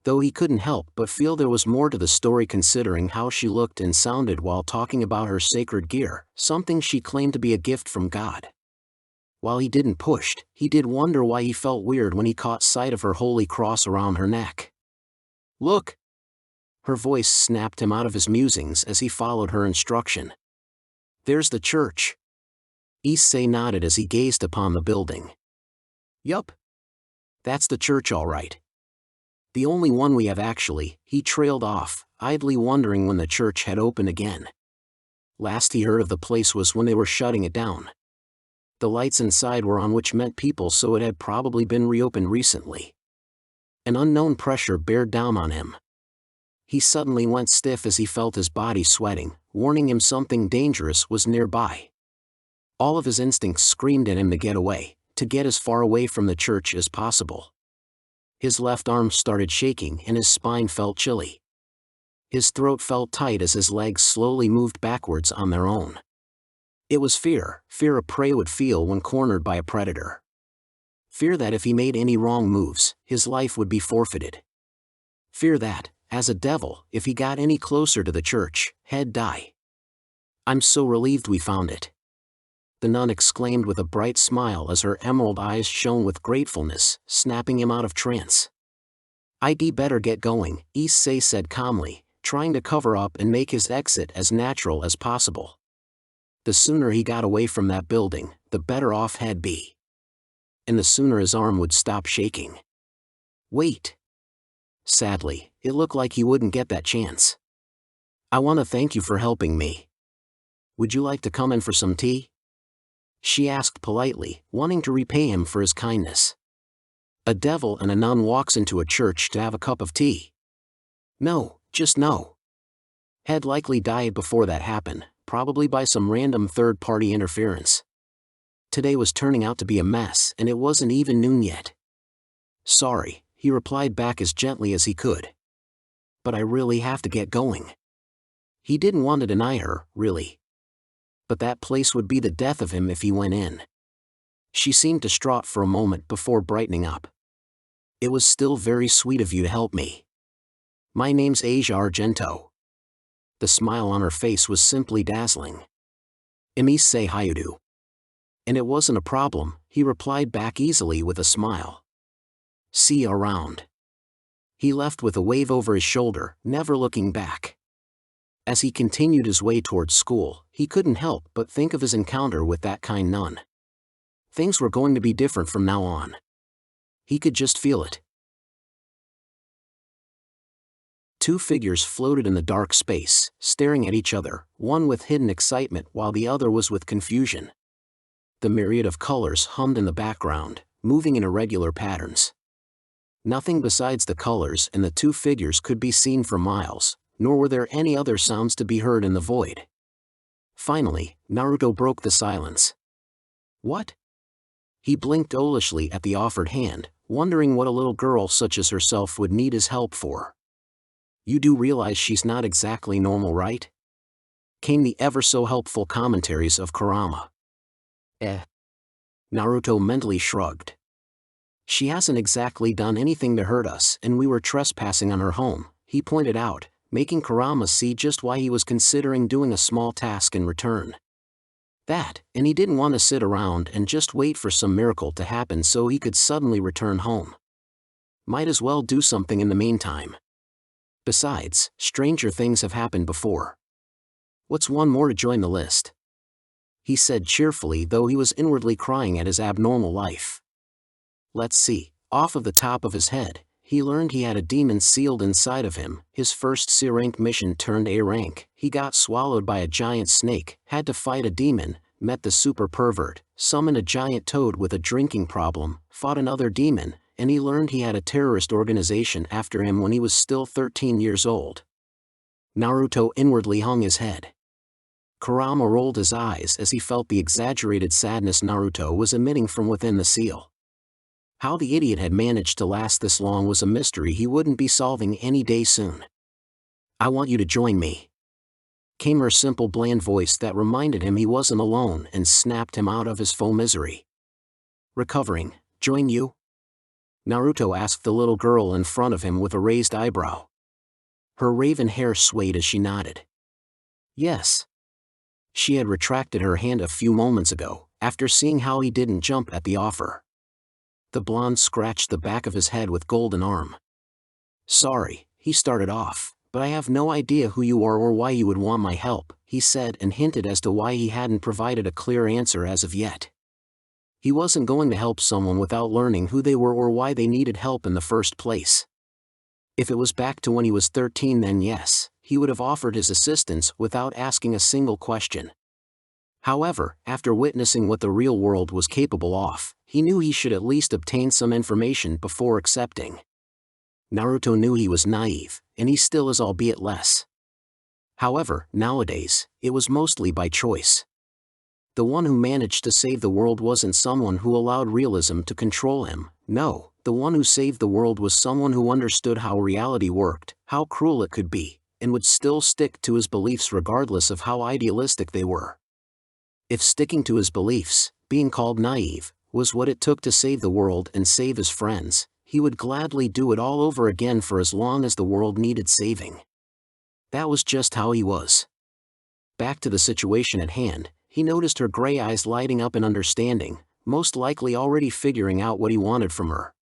Though he couldn't help but feel there was more to the story considering how she looked and sounded while talking about her sacred gear, something she claimed to be a gift from God. While he didn't push, he did wonder why he felt weird when he caught sight of her holy cross around her neck. "Look!" Her voice snapped him out of his musings as he followed her instruction. There's the church. Issei nodded as he gazed upon the building. Yup. That's the church all right. The only one we have actually, he trailed off, idly wondering when the church had opened again. Last he heard of the place was when they were shutting it down. The lights inside were on, which meant people, so it had probably been reopened recently. An unknown pressure bared down on him. He suddenly went stiff as he felt his body sweating, warning him something dangerous was nearby. All of his instincts screamed at him to get away, to get as far away from the church as possible. His left arm started shaking and his spine felt chilly. His throat felt tight as his legs slowly moved backwards on their own. It was fear a prey would feel when cornered by a predator. Fear that if he made any wrong moves, his life would be forfeited. Fear that, as a devil, if he got any closer to the church, he'd die. I'm so relieved we found it. The nun exclaimed with a bright smile as her emerald eyes shone with gratefulness, snapping him out of trance. I'd better get going, Issei said calmly, trying to cover up and make his exit as natural as possible. The sooner he got away from that building, the better off he'd be. And the sooner his arm would stop shaking. Wait. Sadly, it looked like he wouldn't get that chance. I want to thank you for helping me. Would you like to come in for some tea? She asked politely, wanting to repay him for his kindness. A devil and a nun walks into a church to have a cup of tea. No, just no. Had likely died before that happened, probably by some random third-party interference. Today was turning out to be a mess and it wasn't even noon yet. Sorry, he replied back as gently as he could. But I really have to get going. He didn't want to deny her, really. But that place would be the death of him if he went in. She seemed distraught for a moment before brightening up. It was still very sweet of you to help me. My name's Asia Argento. The smile on her face was simply dazzling. Issei Hayudu. And it wasn't a problem, he replied back easily with a smile. See you around. He left with a wave over his shoulder, never looking back. As he continued his way towards school, he couldn't help but think of his encounter with that kind nun. Things were going to be different from now on. He could just feel it. Two figures floated in the dark space, staring at each other, one with hidden excitement while the other was with confusion. The myriad of colors hummed in the background, moving in irregular patterns. Nothing besides the colors and the two figures could be seen for miles, nor were there any other sounds to be heard in the void. Finally, Naruto broke the silence. What? He blinked owlishly at the offered hand, wondering what a little girl such as herself would need his help for. You do realize she's not exactly normal, right? Came the ever-so-helpful commentaries of Kurama. Naruto mentally shrugged. She hasn't exactly done anything to hurt us, and we were trespassing on her home, he pointed out, making Kurama see just why he was considering doing a small task in return. That, and he didn't want to sit around and just wait for some miracle to happen so he could suddenly return home. Might as well do something in the meantime. Besides, stranger things have happened before. What's one more to join the list? He said cheerfully, though he was inwardly crying at his abnormal life. Let's see, off of the top of his head, he learned he had a demon sealed inside of him. His first C-rank mission turned A-rank, he got swallowed by a giant snake, had to fight a demon, met the super pervert, summoned a giant toad with a drinking problem, fought another demon, and he learned he had a terrorist organization after him when he was still 13 years old. Naruto inwardly hung his head. Kurama rolled his eyes as he felt the exaggerated sadness Naruto was emitting from within the seal. How the idiot had managed to last this long was a mystery he wouldn't be solving any day soon. I want you to join me. Came her simple bland voice that reminded him he wasn't alone and snapped him out of his faux misery. Recovering, join you? Naruto asked the little girl in front of him with a raised eyebrow. Her raven hair swayed as she nodded. Yes. She had retracted her hand a few moments ago, after seeing how he didn't jump at the offer. The blonde scratched the back of his head with golden arm. Sorry, he started off, but I have no idea who you are or why you would want my help," he said, and hinted as to why he hadn't provided a clear answer as of yet. He wasn't going to help someone without learning who they were or why they needed help in the first place. If it was back to when he was 13, then yes, he would have offered his assistance without asking a single question. However, after witnessing what the real world was capable of, he knew he should at least obtain some information before accepting. Naruto knew he was naive, and he still is, albeit less. However, nowadays, it was mostly by choice. The one who managed to save the world wasn't someone who allowed realism to control him. No, the one who saved the world was someone who understood how reality worked, how cruel it could be, and would still stick to his beliefs regardless of how idealistic they were. If sticking to his beliefs, being called naive, was what it took to save the world and save his friends, he would gladly do it all over again for as long as the world needed saving. That was just how he was. Back to the situation at hand, he noticed her gray eyes lighting up in understanding, most likely already figuring out what he wanted from her.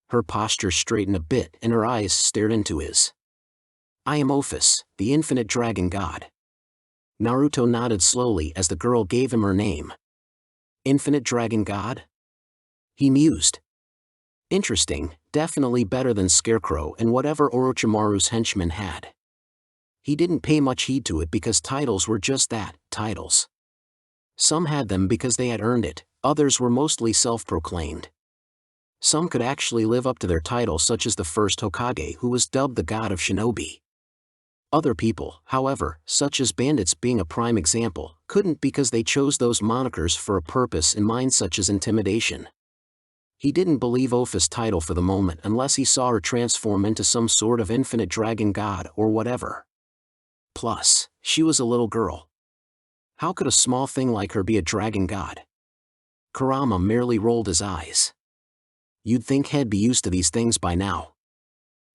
Her posture straightened a bit and her eyes stared into his. "I am Ophis, the infinite dragon god." Naruto nodded slowly as the girl gave him her name. "Infinite dragon god?" he mused. Interesting, definitely better than Scarecrow and whatever Orochimaru's henchmen had. He didn't pay much heed to it because titles were just that, titles. Some had them because they had earned it, others were mostly self-proclaimed. Some could actually live up to their title, such as the first Hokage, who was dubbed the god of shinobi. Other people, however, such as bandits being a prime example, couldn't because they chose those monikers for a purpose in mind, such as intimidation. He didn't believe Ophis' title for the moment unless he saw her transform into some sort of infinite dragon god or whatever. Plus, she was a little girl. How could a small thing like her be a dragon god? Kurama merely rolled his eyes. "You'd think he'd be used to these things by now."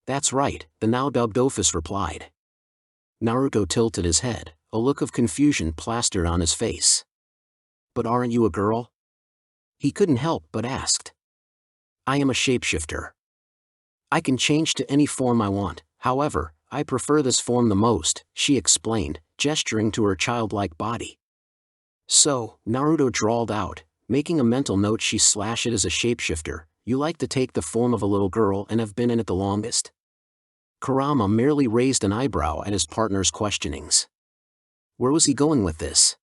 "That's right," the now-dubbed Ophis replied. Naruto tilted his head, a look of confusion plastered on his face. "But aren't you a girl?" he couldn't help but asked. "I am a shapeshifter. I can change to any form I want, however, I prefer this form the most," she explained, gesturing to her childlike body. "So," Naruto drawled out, making a mental note, "she slash it as a shapeshifter, you like to take the form of a little girl and have been in it the longest?" Kurama merely raised an eyebrow at his partner's questionings. Where was he going with this?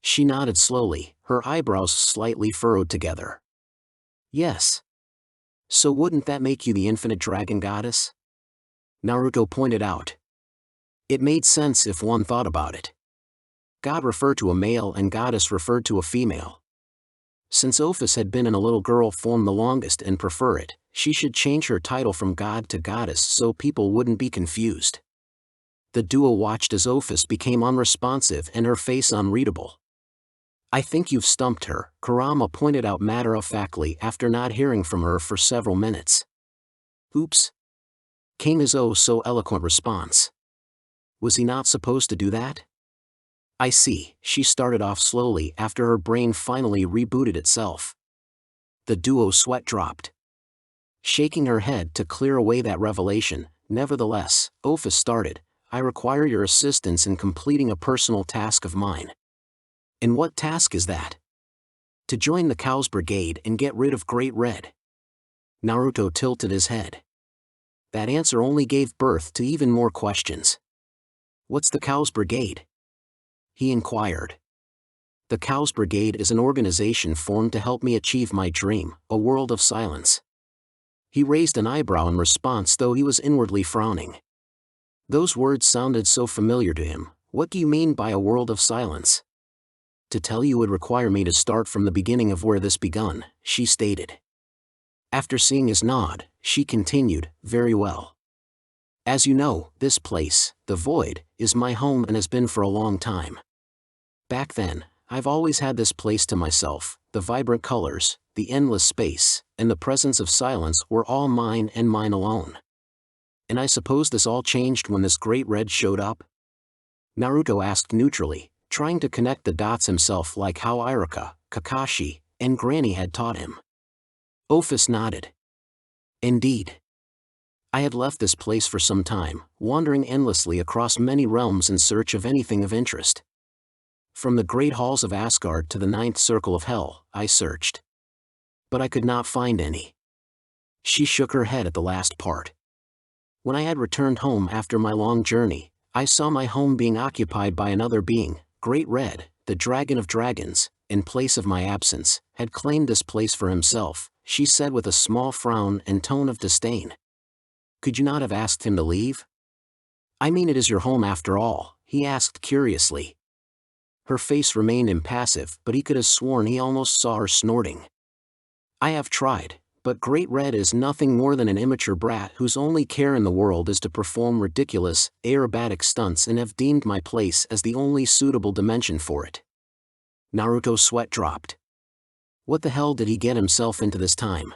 She nodded slowly, her eyebrows slightly furrowed together. "Yes. So wouldn't that make you the infinite dragon goddess?" Naruto pointed out. It made sense if one thought about it. God referred to a male and goddess referred to a female. Since Ophis had been in a little girl form the longest and prefer it, she should change her title from god to goddess so people wouldn't be confused. The duo watched as Ophis became unresponsive and her face unreadable. "I think you've stumped her," Kurama pointed out matter-of-factly after not hearing from her for several minutes. "Oops," came his oh-so-eloquent response. Was he not supposed to do that? "I see," she started off slowly after her brain finally rebooted itself. The duo's sweat dropped. Shaking her head to clear away that revelation, nevertheless, Ophis started, "I require your assistance in completing a personal task of mine." "And what task is that?" "To join the Cow's Brigade and get rid of Great Red." Naruto tilted his head. That answer only gave birth to even more questions. "What's the Cow's Brigade?" he inquired. "The Cow's Brigade is an organization formed to help me achieve my dream, a world of silence." He raised an eyebrow in response, though he was inwardly frowning. Those words sounded so familiar to him. "What do you mean by a world of silence?" "To tell you would require me to start from the beginning of where this begun," she stated. After seeing his nod, she continued, "Very well. As you know, this place, the Void, is my home and has been for a long time. Back then, I've always had this place to myself. The vibrant colors, the endless space, and the presence of silence were all mine and mine alone. And I suppose this all changed when this Great Red showed up?" Naruto asked neutrally, trying to connect the dots himself like how Iruka, Kakashi, and Granny had taught him. Ophis nodded. "Indeed. I had left this place for some time, wandering endlessly across many realms in search of anything of interest. From the great halls of Asgard to the ninth circle of hell, I searched. But I could not find any. She shook her head at the last part. When I had returned home after my long journey, I saw my home being occupied by another being. Great Red, the dragon of dragons, in place of my absence, had claimed this place for himself, she said with a small frown and tone of disdain. Could you not have asked him to leave? I mean, it is your home after all, he asked curiously. Her face remained impassive, but he could have sworn he almost saw her snorting. I have tried, but Great Red is nothing more than an immature brat whose only care in the world is to perform ridiculous, aerobatic stunts, and have deemed my place as the only suitable dimension for it. Naruto's sweat dropped. What the hell did he get himself into this time?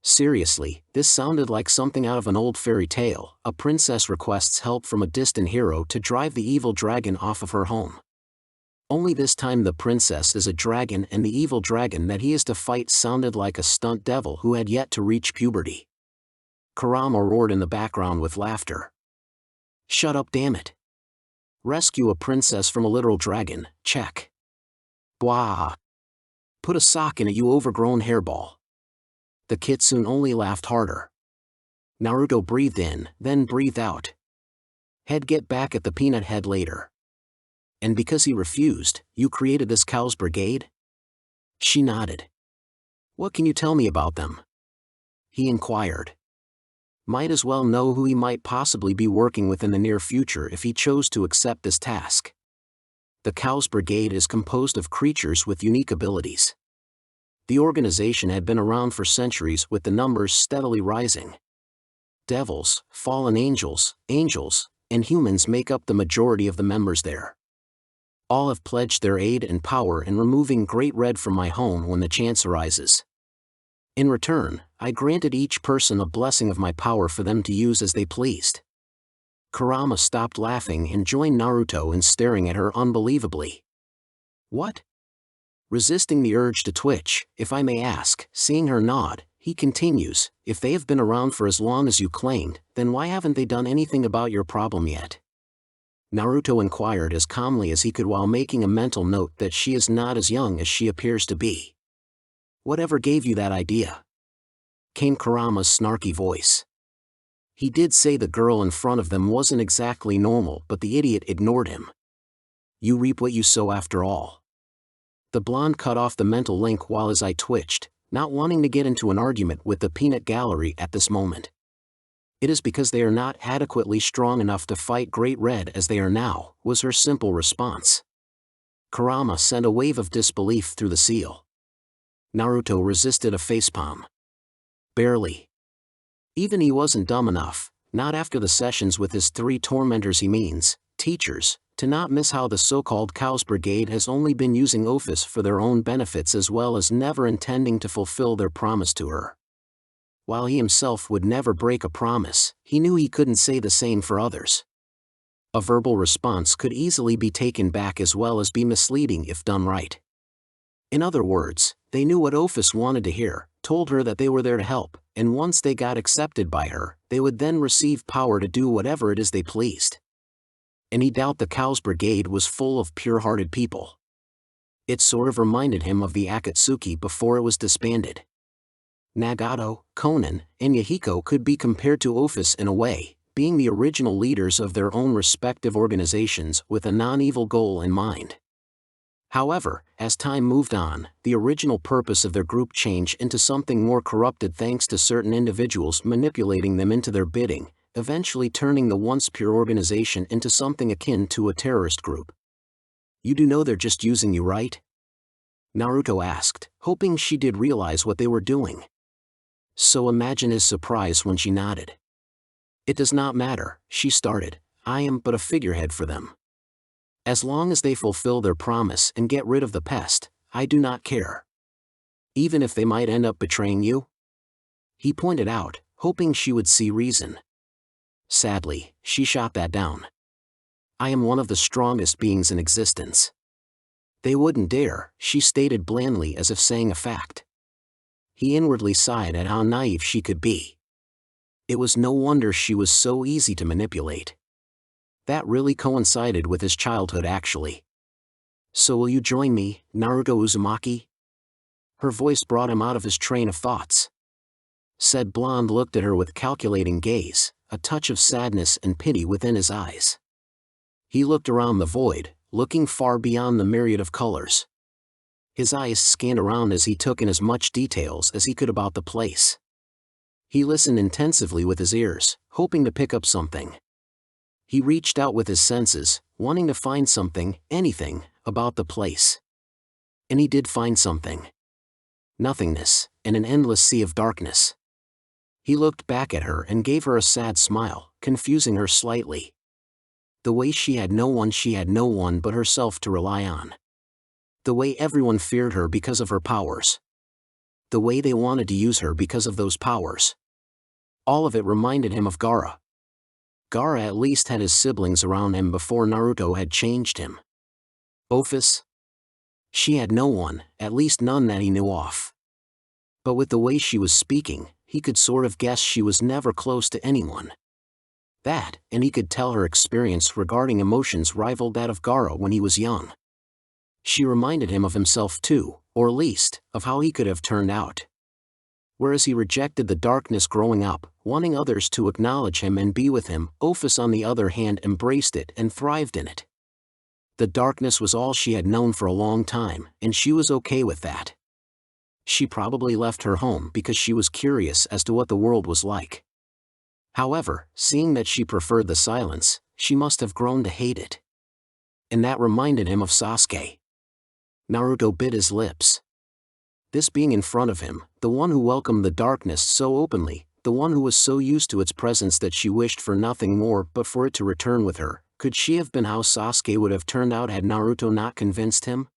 Seriously, this sounded like something out of an old fairy tale. A princess requests help from a distant hero to drive the evil dragon off of her home. Only this time the princess is a dragon, and the evil dragon that he is to fight sounded like a stunt devil who had yet to reach puberty. Kurama roared in the background with laughter. Shut up, damn it. Rescue a princess from a literal dragon, check. Blah. Put a sock in it, you overgrown hairball. The kitsune only laughed harder. Naruto breathed in, then breathed out. Head, get back at the peanut head later. And because he refused, you created this Cow's Brigade? She nodded. What can you tell me about them? He inquired. Might as well know who he might possibly be working with in the near future if he chose to accept this task. The Cow's Brigade is composed of creatures with unique abilities. The organization had been around for centuries, with the numbers steadily rising. Devils, fallen angels, and humans make up the majority of the members there. All have pledged their aid and power in removing Great Red from my home when the chance arises. In return, I granted each person a blessing of my power for them to use as they pleased. Kurama stopped laughing and joined Naruto in staring at her unbelievably. What? Resisting the urge to twitch, if I may ask, seeing her nod, he continues, if they have been around for as long as you claimed, then why haven't they done anything about your problem yet? Naruto inquired as calmly as he could while making a mental note that she is not as young as she appears to be. Whatever gave you that idea? Came Kurama's snarky voice. He did say the girl in front of them wasn't exactly normal, but the idiot ignored him. You reap what you sow after all. The blonde cut off the mental link while his eye twitched, not wanting to get into an argument with the peanut gallery at this moment. It is because they are not adequately strong enough to fight Great Red as they are now, was her simple response. Kurama sent a wave of disbelief through the seal. Naruto resisted a facepalm. Barely. Even he wasn't dumb enough, not after the sessions with his 3 tormentors, he means, teachers, to not miss how the so-called Cow's Brigade has only been using Ophis for their own benefits as well as never intending to fulfill their promise to her. While he himself would never break a promise, he knew he couldn't say the same for others. A verbal response could easily be taken back as well as be misleading if done right. In other words, they knew what Ophis wanted to hear, told her that they were there to help, and once they got accepted by her, they would then receive power to do whatever it is they pleased. And he doubted the Cow's Brigade was full of pure-hearted people. It sort of reminded him of the Akatsuki before it was disbanded. Nagato, Konan, and Yahiko could be compared to Ophis in a way, being the original leaders of their own respective organizations with a non-evil goal in mind. However, as time moved on, the original purpose of their group changed into something more corrupted thanks to certain individuals manipulating them into their bidding, eventually turning the once pure organization into something akin to a terrorist group. You do know they're just using you, right? Naruto asked, hoping she did realize what they were doing. So imagine his surprise when she nodded. It does not matter, she started, I am but a figurehead for them. As long as they fulfill their promise and get rid of the pest, I do not care. Even if they might end up betraying you? He pointed out, hoping she would see reason. Sadly, she shot that down. I am one of the strongest beings in existence. They wouldn't dare, she stated blandly as if saying a fact. He inwardly sighed at how naive she could be. It was no wonder she was so easy to manipulate. That really coincided with his childhood actually. So will you join me, Naruto Uzumaki? Her voice brought him out of his train of thoughts. Said blonde looked at her with calculating gaze, a touch of sadness and pity within his eyes. He looked around the void, looking far beyond the myriad of colors. His eyes scanned around as he took in as much details as he could about the place. He listened intensively with his ears, hoping to pick up something. He reached out with his senses, wanting to find something, anything, about the place. And he did find something. Nothingness, and an endless sea of darkness. He looked back at her and gave her a sad smile, confusing her slightly. The way she had no one but herself to rely on. The way everyone feared her because of her powers. The way they wanted to use her because of those powers. All of it reminded him of Gaara. Gaara at least had his siblings around him before Naruto had changed him. Ophis? She had no one, at least none that he knew of. But with the way she was speaking, he could sort of guess she was never close to anyone. That, and he could tell her experience regarding emotions rivaled that of Gaara when he was young. She reminded him of himself too, or at least, of how he could have turned out. Whereas he rejected the darkness growing up, wanting others to acknowledge him and be with him, Ophis on the other hand embraced it and thrived in it. The darkness was all she had known for a long time, and she was okay with that. She probably left her home because she was curious as to what the world was like. However, seeing that she preferred the silence, she must have grown to hate it. And that reminded him of Sasuke. Naruto bit his lips. This being in front of him, the one who welcomed the darkness so openly, the one who was so used to its presence that she wished for nothing more but for it to return with her, could she have been how Sasuke would have turned out had Naruto not convinced him?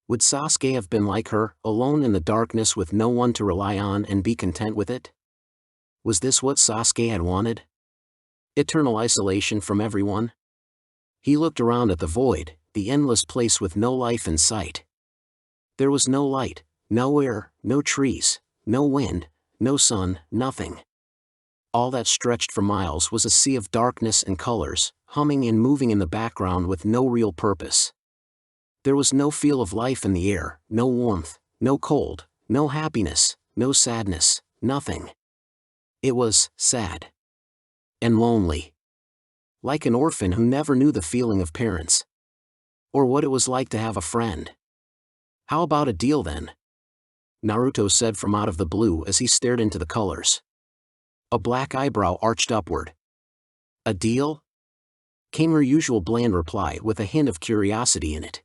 Would Sasuke have been like her, alone in the darkness with no one to rely on and be content with it? Was this what Sasuke had wanted? Eternal isolation from everyone? He looked around at the void, the endless place with no life in sight. There was no light, no air, no trees, no wind, no sun, nothing. All that stretched for miles was a sea of darkness and colors, humming and moving in the background with no real purpose. There was no feel of life in the air, no warmth, no cold, no happiness, no sadness, nothing. It was sad. And lonely. Like an orphan who never knew the feeling of parents. Or what it was like to have a friend. How about a deal then? Naruto said from out of the blue as he stared into the colors. A black eyebrow arched upward. A deal? Came her usual bland reply with a hint of curiosity in it.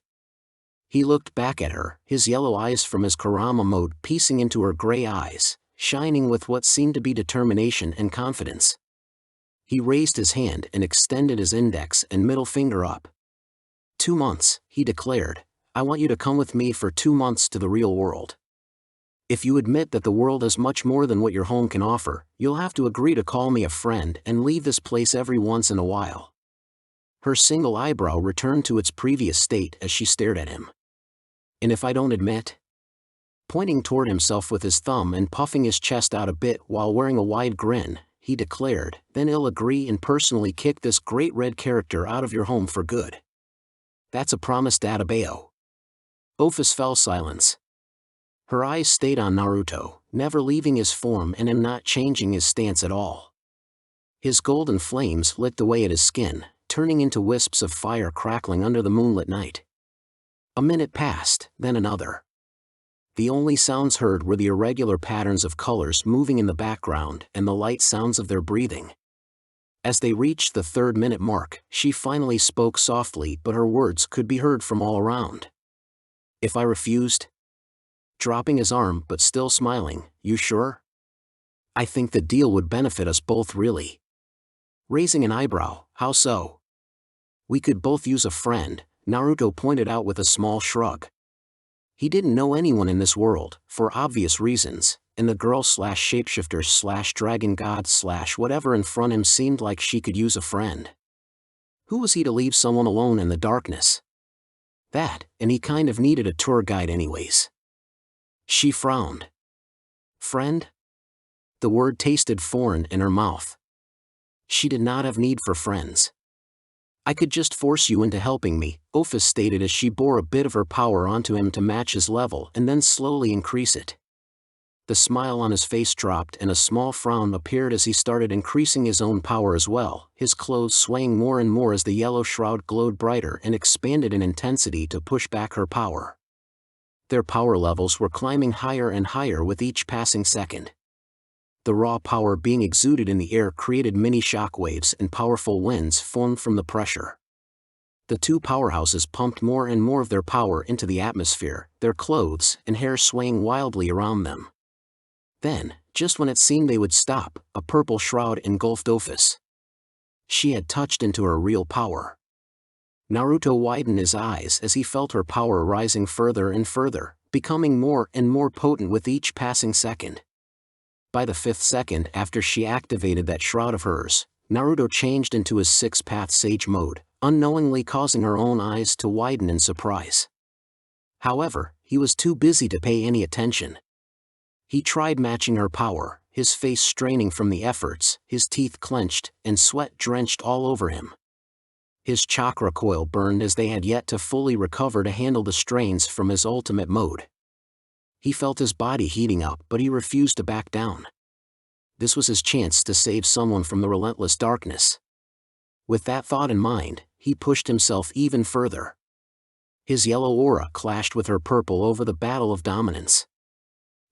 He looked back at her, his yellow eyes from his Kurama mode piecing into her gray eyes, shining with what seemed to be determination and confidence. He raised his hand and extended his index and middle finger up. 2 months, he declared. I want you to come with me for 2 months to the real world. If you admit that the world is much more than what your home can offer, you'll have to agree to call me a friend and leave this place every once in a while. Her single eyebrow returned to its previous state as she stared at him. And if I don't admit? Pointing toward himself with his thumb and puffing his chest out a bit while wearing a wide grin, he declared, then I'll agree and personally kick this great red character out of your home for good. That's a promise, Databeo. Ophis fell silence. Her eyes stayed on Naruto, never leaving his form and him not changing his stance at all. His golden flames licked away at his skin, turning into wisps of fire crackling under the moonlit night. A minute passed, then another. The only sounds heard were the irregular patterns of colors moving in the background and the light sounds of their breathing. As they reached the 3rd-minute mark, she finally spoke softly, but her words could be heard from all around. If I refused? Dropping his arm but still smiling, you sure? I think the deal would benefit us both really. Raising an eyebrow, how so? We could both use a friend, Naruto pointed out with a small shrug. He didn't know anyone in this world, for obvious reasons, and the girl/shapeshifter/dragon god/whatever in front him seemed like she could use a friend. Who was he to leave someone alone in the darkness? That, and he kind of needed a tour guide anyways. She frowned. Friend? The word tasted foreign in her mouth. She did not have need for friends. I could just force you into helping me, Ophis stated as she bore a bit of her power onto him to match his level and then slowly increase it. The smile on his face dropped and a small frown appeared as he started increasing his own power as well, his clothes swaying more and more as the yellow shroud glowed brighter and expanded in intensity to push back her power. Their power levels were climbing higher and higher with each passing second. The raw power being exuded in the air created mini shockwaves and powerful winds formed from the pressure. The two powerhouses pumped more and more of their power into the atmosphere, their clothes and hair swaying wildly around them. Then, just when it seemed they would stop, a purple shroud engulfed Ophis. She had touched into her real power. Naruto widened his eyes as he felt her power rising further and further, becoming more and more potent with each passing second. By the 5th second after she activated that shroud of hers, Naruto changed into his 6th-path Sage mode, unknowingly causing her own eyes to widen in surprise. However, he was too busy to pay any attention. He tried matching her power, his face straining from the efforts, his teeth clenched, and sweat drenched all over him. His chakra coil burned as they had yet to fully recover to handle the strains from his ultimate mode. He felt his body heating up, but he refused to back down. This was his chance to save someone from the relentless darkness. With that thought in mind, he pushed himself even further. His yellow aura clashed with her purple over the battle of dominance.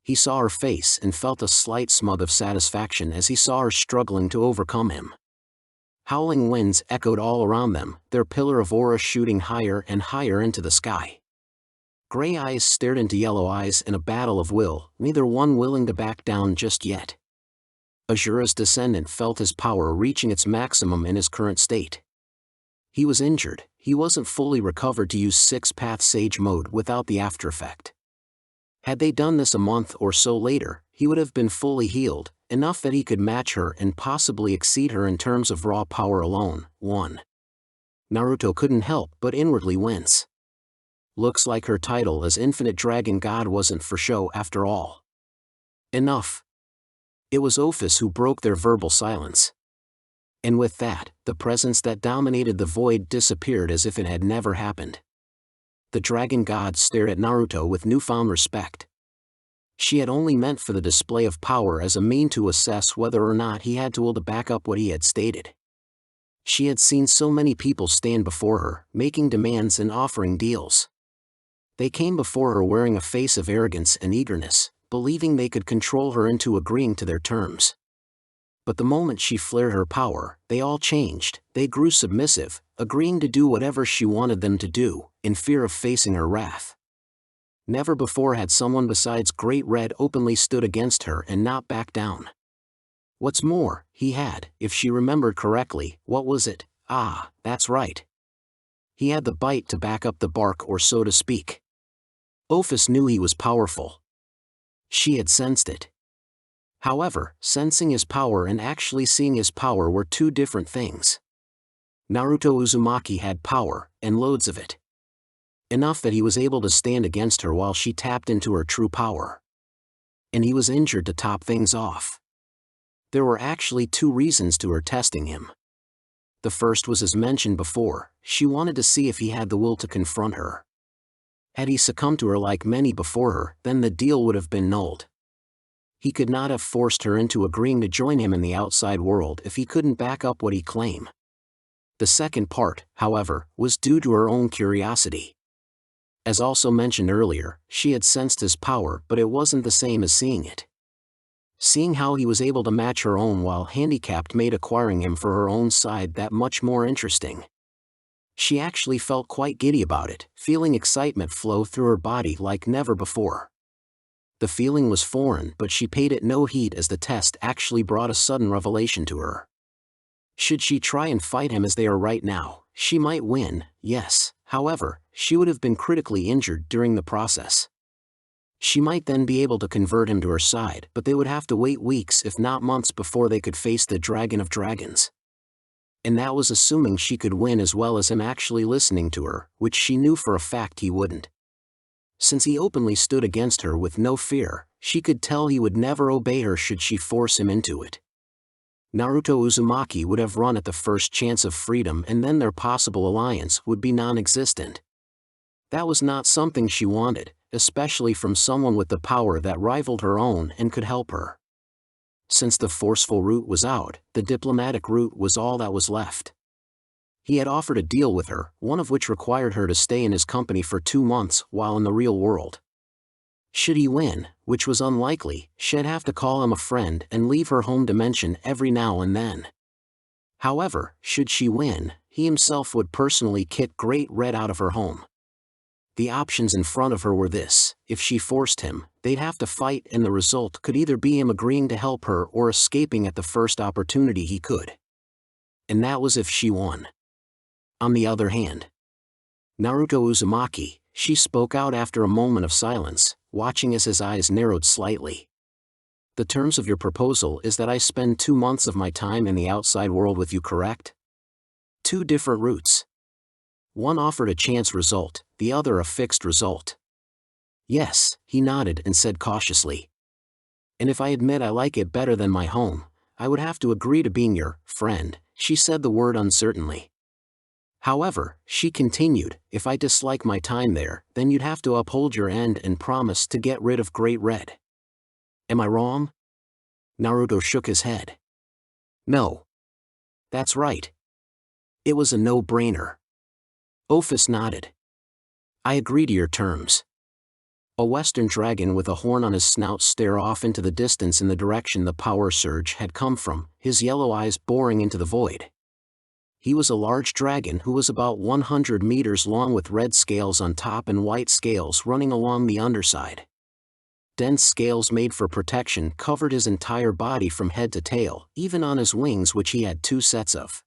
He saw her face and felt a slight smug of satisfaction as he saw her struggling to overcome him. Howling winds echoed all around them, their pillar of aura shooting higher and higher into the sky. Gray eyes stared into yellow eyes in a battle of will, neither one willing to back down just yet. Asura's descendant felt his power reaching its maximum in his current state. He was injured, he wasn't fully recovered to use 6th-path Sage mode without the aftereffect. Had they done this a month or so later, he would have been fully healed, enough that he could match her and possibly exceed her in terms of raw power alone. 1. Naruto couldn't help but inwardly wince. Looks like her title as Infinite Dragon God wasn't for show after all. Enough. It was Ophis who broke their verbal silence. And with that, the presence that dominated the void disappeared as if it had never happened. The dragon god stared at Naruto with newfound respect. She had only meant for the display of power as a mean to assess whether or not he had to will to back up what he had stated. She had seen so many people stand before her, making demands and offering deals. They came before her wearing a face of arrogance and eagerness, believing they could control her into agreeing to their terms. But the moment she flared her power, they all changed, they grew submissive, agreeing to do whatever she wanted them to do, in fear of facing her wrath. Never before had someone besides Great Red openly stood against her and not backed down. What's more, he had, if she remembered correctly, what was it? Ah, that's right. He had the bite to back up the bark, or so to speak. Ophis knew he was powerful. She had sensed it. However, sensing his power and actually seeing his power were two different things. Naruto Uzumaki had power, and loads of it. Enough that he was able to stand against her while she tapped into her true power. And he was injured to top things off. There were actually two reasons to her testing him. The first was as mentioned before, she wanted to see if he had the will to confront her. Had he succumbed to her like many before her, then the deal would have been nulled. He could not have forced her into agreeing to join him in the outside world if he couldn't back up what he claimed. The second part, however, was due to her own curiosity. As also mentioned earlier, she had sensed his power, but it wasn't the same as seeing it. Seeing how he was able to match her own while handicapped made acquiring him for her own side that much more interesting. She actually felt quite giddy about it, feeling excitement flow through her body like never before. The feeling was foreign, but she paid it no heed as the test actually brought a sudden revelation to her. Should she try and fight him as they are right now, she might win, yes, however, she would have been critically injured during the process. She might then be able to convert him to her side, but they would have to wait weeks if not months before they could face the Dragon of Dragons. And that was assuming she could win as well as him actually listening to her, which she knew for a fact he wouldn't. Since he openly stood against her with no fear, she could tell he would never obey her should she force him into it. Naruto Uzumaki would have run at the first chance of freedom, and then their possible alliance would be non-existent. That was not something she wanted, especially from someone with the power that rivaled her own and could help her. Since the forceful route was out, the diplomatic route was all that was left. He had offered a deal with her, one of which required her to stay in his company for 2 months while in the real world. Should he win, which was unlikely, she'd have to call him a friend and leave her home dimension every now and then. However, should she win, he himself would personally kick Great Red out of her home. The options in front of her were this: if she forced him, they'd have to fight, and the result could either be him agreeing to help her or escaping at the first opportunity he could. And that was if she won. On the other hand, Naruto Uzumaki, she spoke out after a moment of silence, watching as his eyes narrowed slightly. The terms of your proposal is that I spend 2 months of my time in the outside world with you, correct? 2 different routes. One offered a chance result, the other a fixed result. Yes, he nodded and said cautiously. And if I admit I like it better than my home, I would have to agree to being your friend, she said the word uncertainly. However, she continued, if I dislike my time there, then you'd have to uphold your end and promise to get rid of Great Red. Am I wrong? Naruto shook his head. No. That's right. It was a no-brainer. Ophis nodded. I agree to your terms. A western dragon with a horn on his snout stared off into the distance in the direction the power surge had come from, his yellow eyes boring into the void. He was a large dragon who was about 100 meters long, with red scales on top and white scales running along the underside. Dense scales made for protection covered his entire body from head to tail, even on his wings, which he had 2 sets of.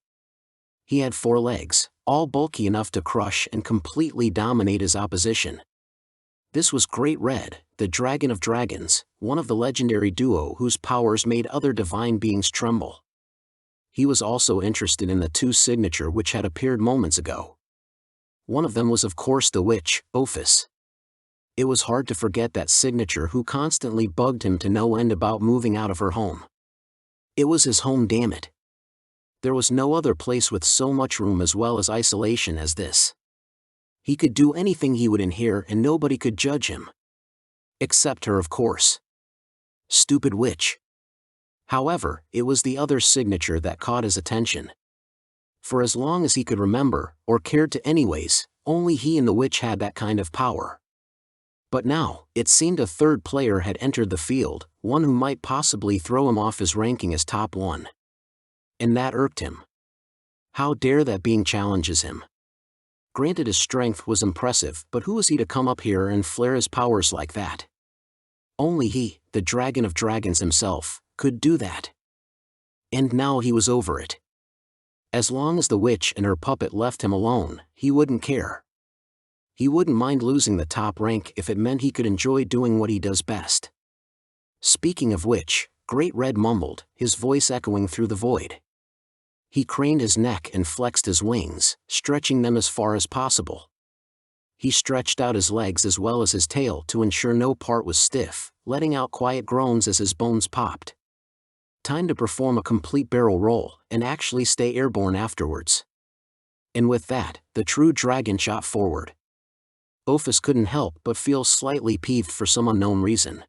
He had 4 legs, all bulky enough to crush and completely dominate his opposition. This was Great Red, the Dragon of Dragons, one of the legendary duo whose powers made other divine beings tremble. He was also interested in the 2 signature which had appeared moments ago. One of them was of course the witch, Ophis. It was hard to forget that signature, who constantly bugged him to no end about moving out of her home. It was his home, damn it. There was no other place with so much room as well as isolation as this. He could do anything he would in here and nobody could judge him. Except her, of course. Stupid witch. However, it was the other signature that caught his attention. For as long as he could remember, or cared to anyways, only he and the witch had that kind of power. But now, it seemed a third player had entered the field, one who might possibly throw him off his ranking as top 1. And that irked him. How dare that being challenges him? Granted, his strength was impressive, but who was he to come up here and flare his powers like that? Only he, the Dragon of Dragons himself, could do that. And now he was over it. As long as the witch and her puppet left him alone, he wouldn't care. He wouldn't mind losing the top rank if it meant he could enjoy doing what he does best. Speaking of which, Great Red mumbled, his voice echoing through the void. He craned his neck and flexed his wings, stretching them as far as possible. He stretched out his legs as well as his tail to ensure no part was stiff, letting out quiet groans as his bones popped. Time to perform a complete barrel roll, and actually stay airborne afterwards. And with that, the true dragon shot forward. Ophis couldn't help but feel slightly peeved for some unknown reason.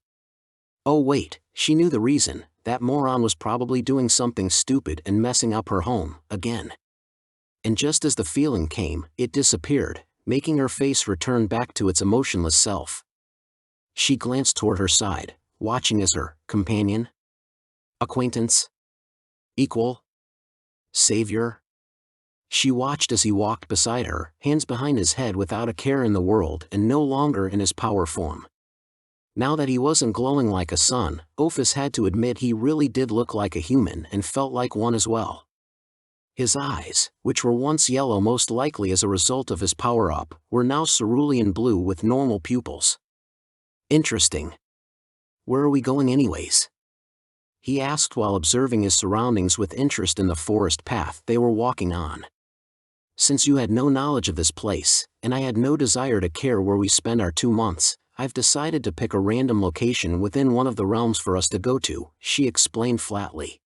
Oh wait, she knew the reason: that moron was probably doing something stupid and messing up her home, again. And just as the feeling came, it disappeared, making her face return back to its emotionless self. She glanced toward her side, watching as her companion, acquaintance, equal, savior. She watched as he walked beside her, hands behind his head, without a care in the world and no longer in his power form. Now that he wasn't glowing like a sun, Ophis had to admit he really did look like a human and felt like one as well. His eyes, which were once yellow most likely as a result of his power-up, were now cerulean blue with normal pupils. Interesting. Where are we going anyways? He asked while observing his surroundings with interest in the forest path they were walking on. Since you had no knowledge of this place, and I had no desire to care where we spend our 2 months, I've decided to pick a random location within one of the realms for us to go to, she explained flatly.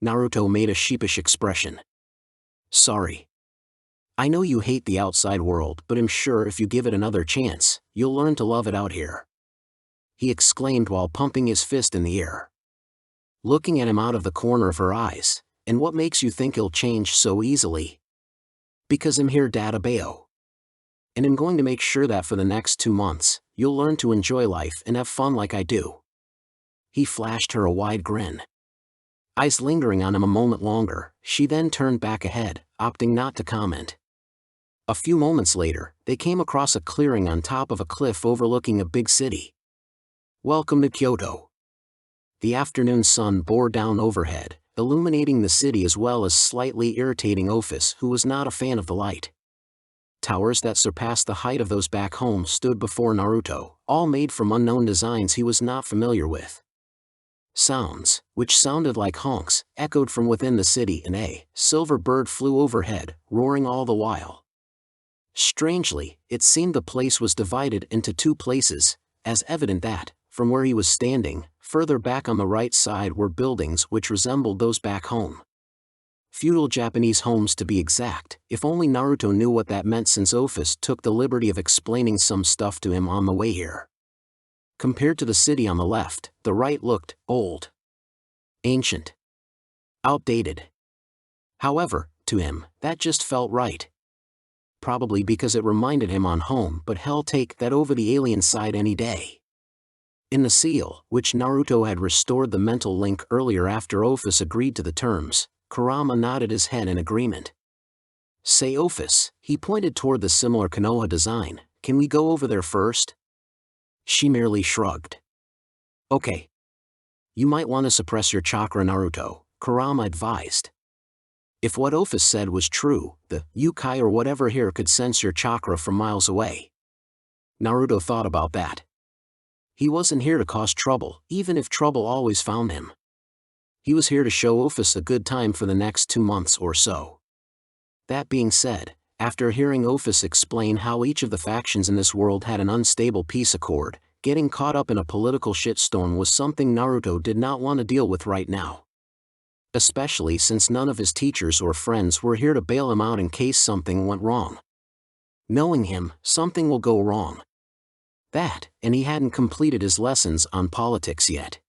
Naruto made a sheepish expression. Sorry. I know you hate the outside world, but I'm sure if you give it another chance, you'll learn to love it out here, he exclaimed while pumping his fist in the air. Looking at him out of the corner of her eyes, and what makes you think he'll change so easily? Because I'm here, Databeo. And I'm going to make sure that for the next 2 months, you'll learn to enjoy life and have fun like I do. He flashed her a wide grin. Eyes lingering on him a moment longer, she then turned back ahead, opting not to comment. A few moments later, they came across a clearing on top of a cliff overlooking a big city. Welcome to Kyoto. The afternoon sun bore down overhead, illuminating the city as well as slightly irritating Ophis, who was not a fan of the light. Towers that surpassed the height of those back home stood before Naruto, all made from unknown designs he was not familiar with. Sounds, which sounded like honks, echoed from within the city, and a silver bird flew overhead, roaring all the while. Strangely, it seemed the place was divided into 2 places, as evident that, from where he was standing, further back on the right side were buildings which resembled those back home. Feudal Japanese homes to be exact, if only Naruto knew what that meant, since Ophis took the liberty of explaining some stuff to him on the way here. Compared to the city on the left, the right looked old, ancient, outdated. However, to him, that just felt right. Probably because it reminded him on home, but hell, take that over the alien side any day. In the seal, which Naruto had restored the mental link earlier after Ophis agreed to the terms, Kurama nodded his head in agreement. Say, Ophis, he pointed toward the similar Konoha design, can we go over there first? She merely shrugged. Okay. You might want to suppress your chakra, Naruto, Kurama advised. If what Ophis said was true, the Yukai or whatever here could sense your chakra from miles away. Naruto thought about that. He wasn't here to cause trouble, even if trouble always found him. He was here to show Ophis a good time for the next 2 months or so. That being said, after hearing Ophis explain how each of the factions in this world had an unstable peace accord, getting caught up in a political shitstorm was something Naruto did not want to deal with right now. Especially since none of his teachers or friends were here to bail him out in case something went wrong. Knowing him, something will go wrong. That, and he hadn't completed his lessons on politics yet.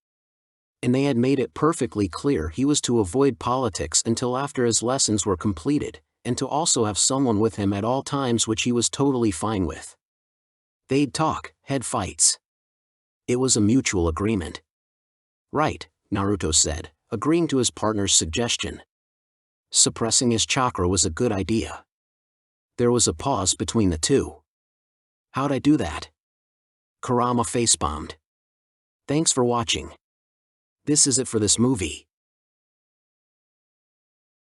And they had made it perfectly clear he was to avoid politics until after his lessons were completed, and to also have someone with him at all times, which he was totally fine with. They'd talk, had fights. It was a mutual agreement. Right, Naruto said, agreeing to his partner's suggestion. Suppressing his chakra was a good idea. There was a pause between the two. How'd I do that? Kurama facepalmed. Thanks for watching. This is it for this movie.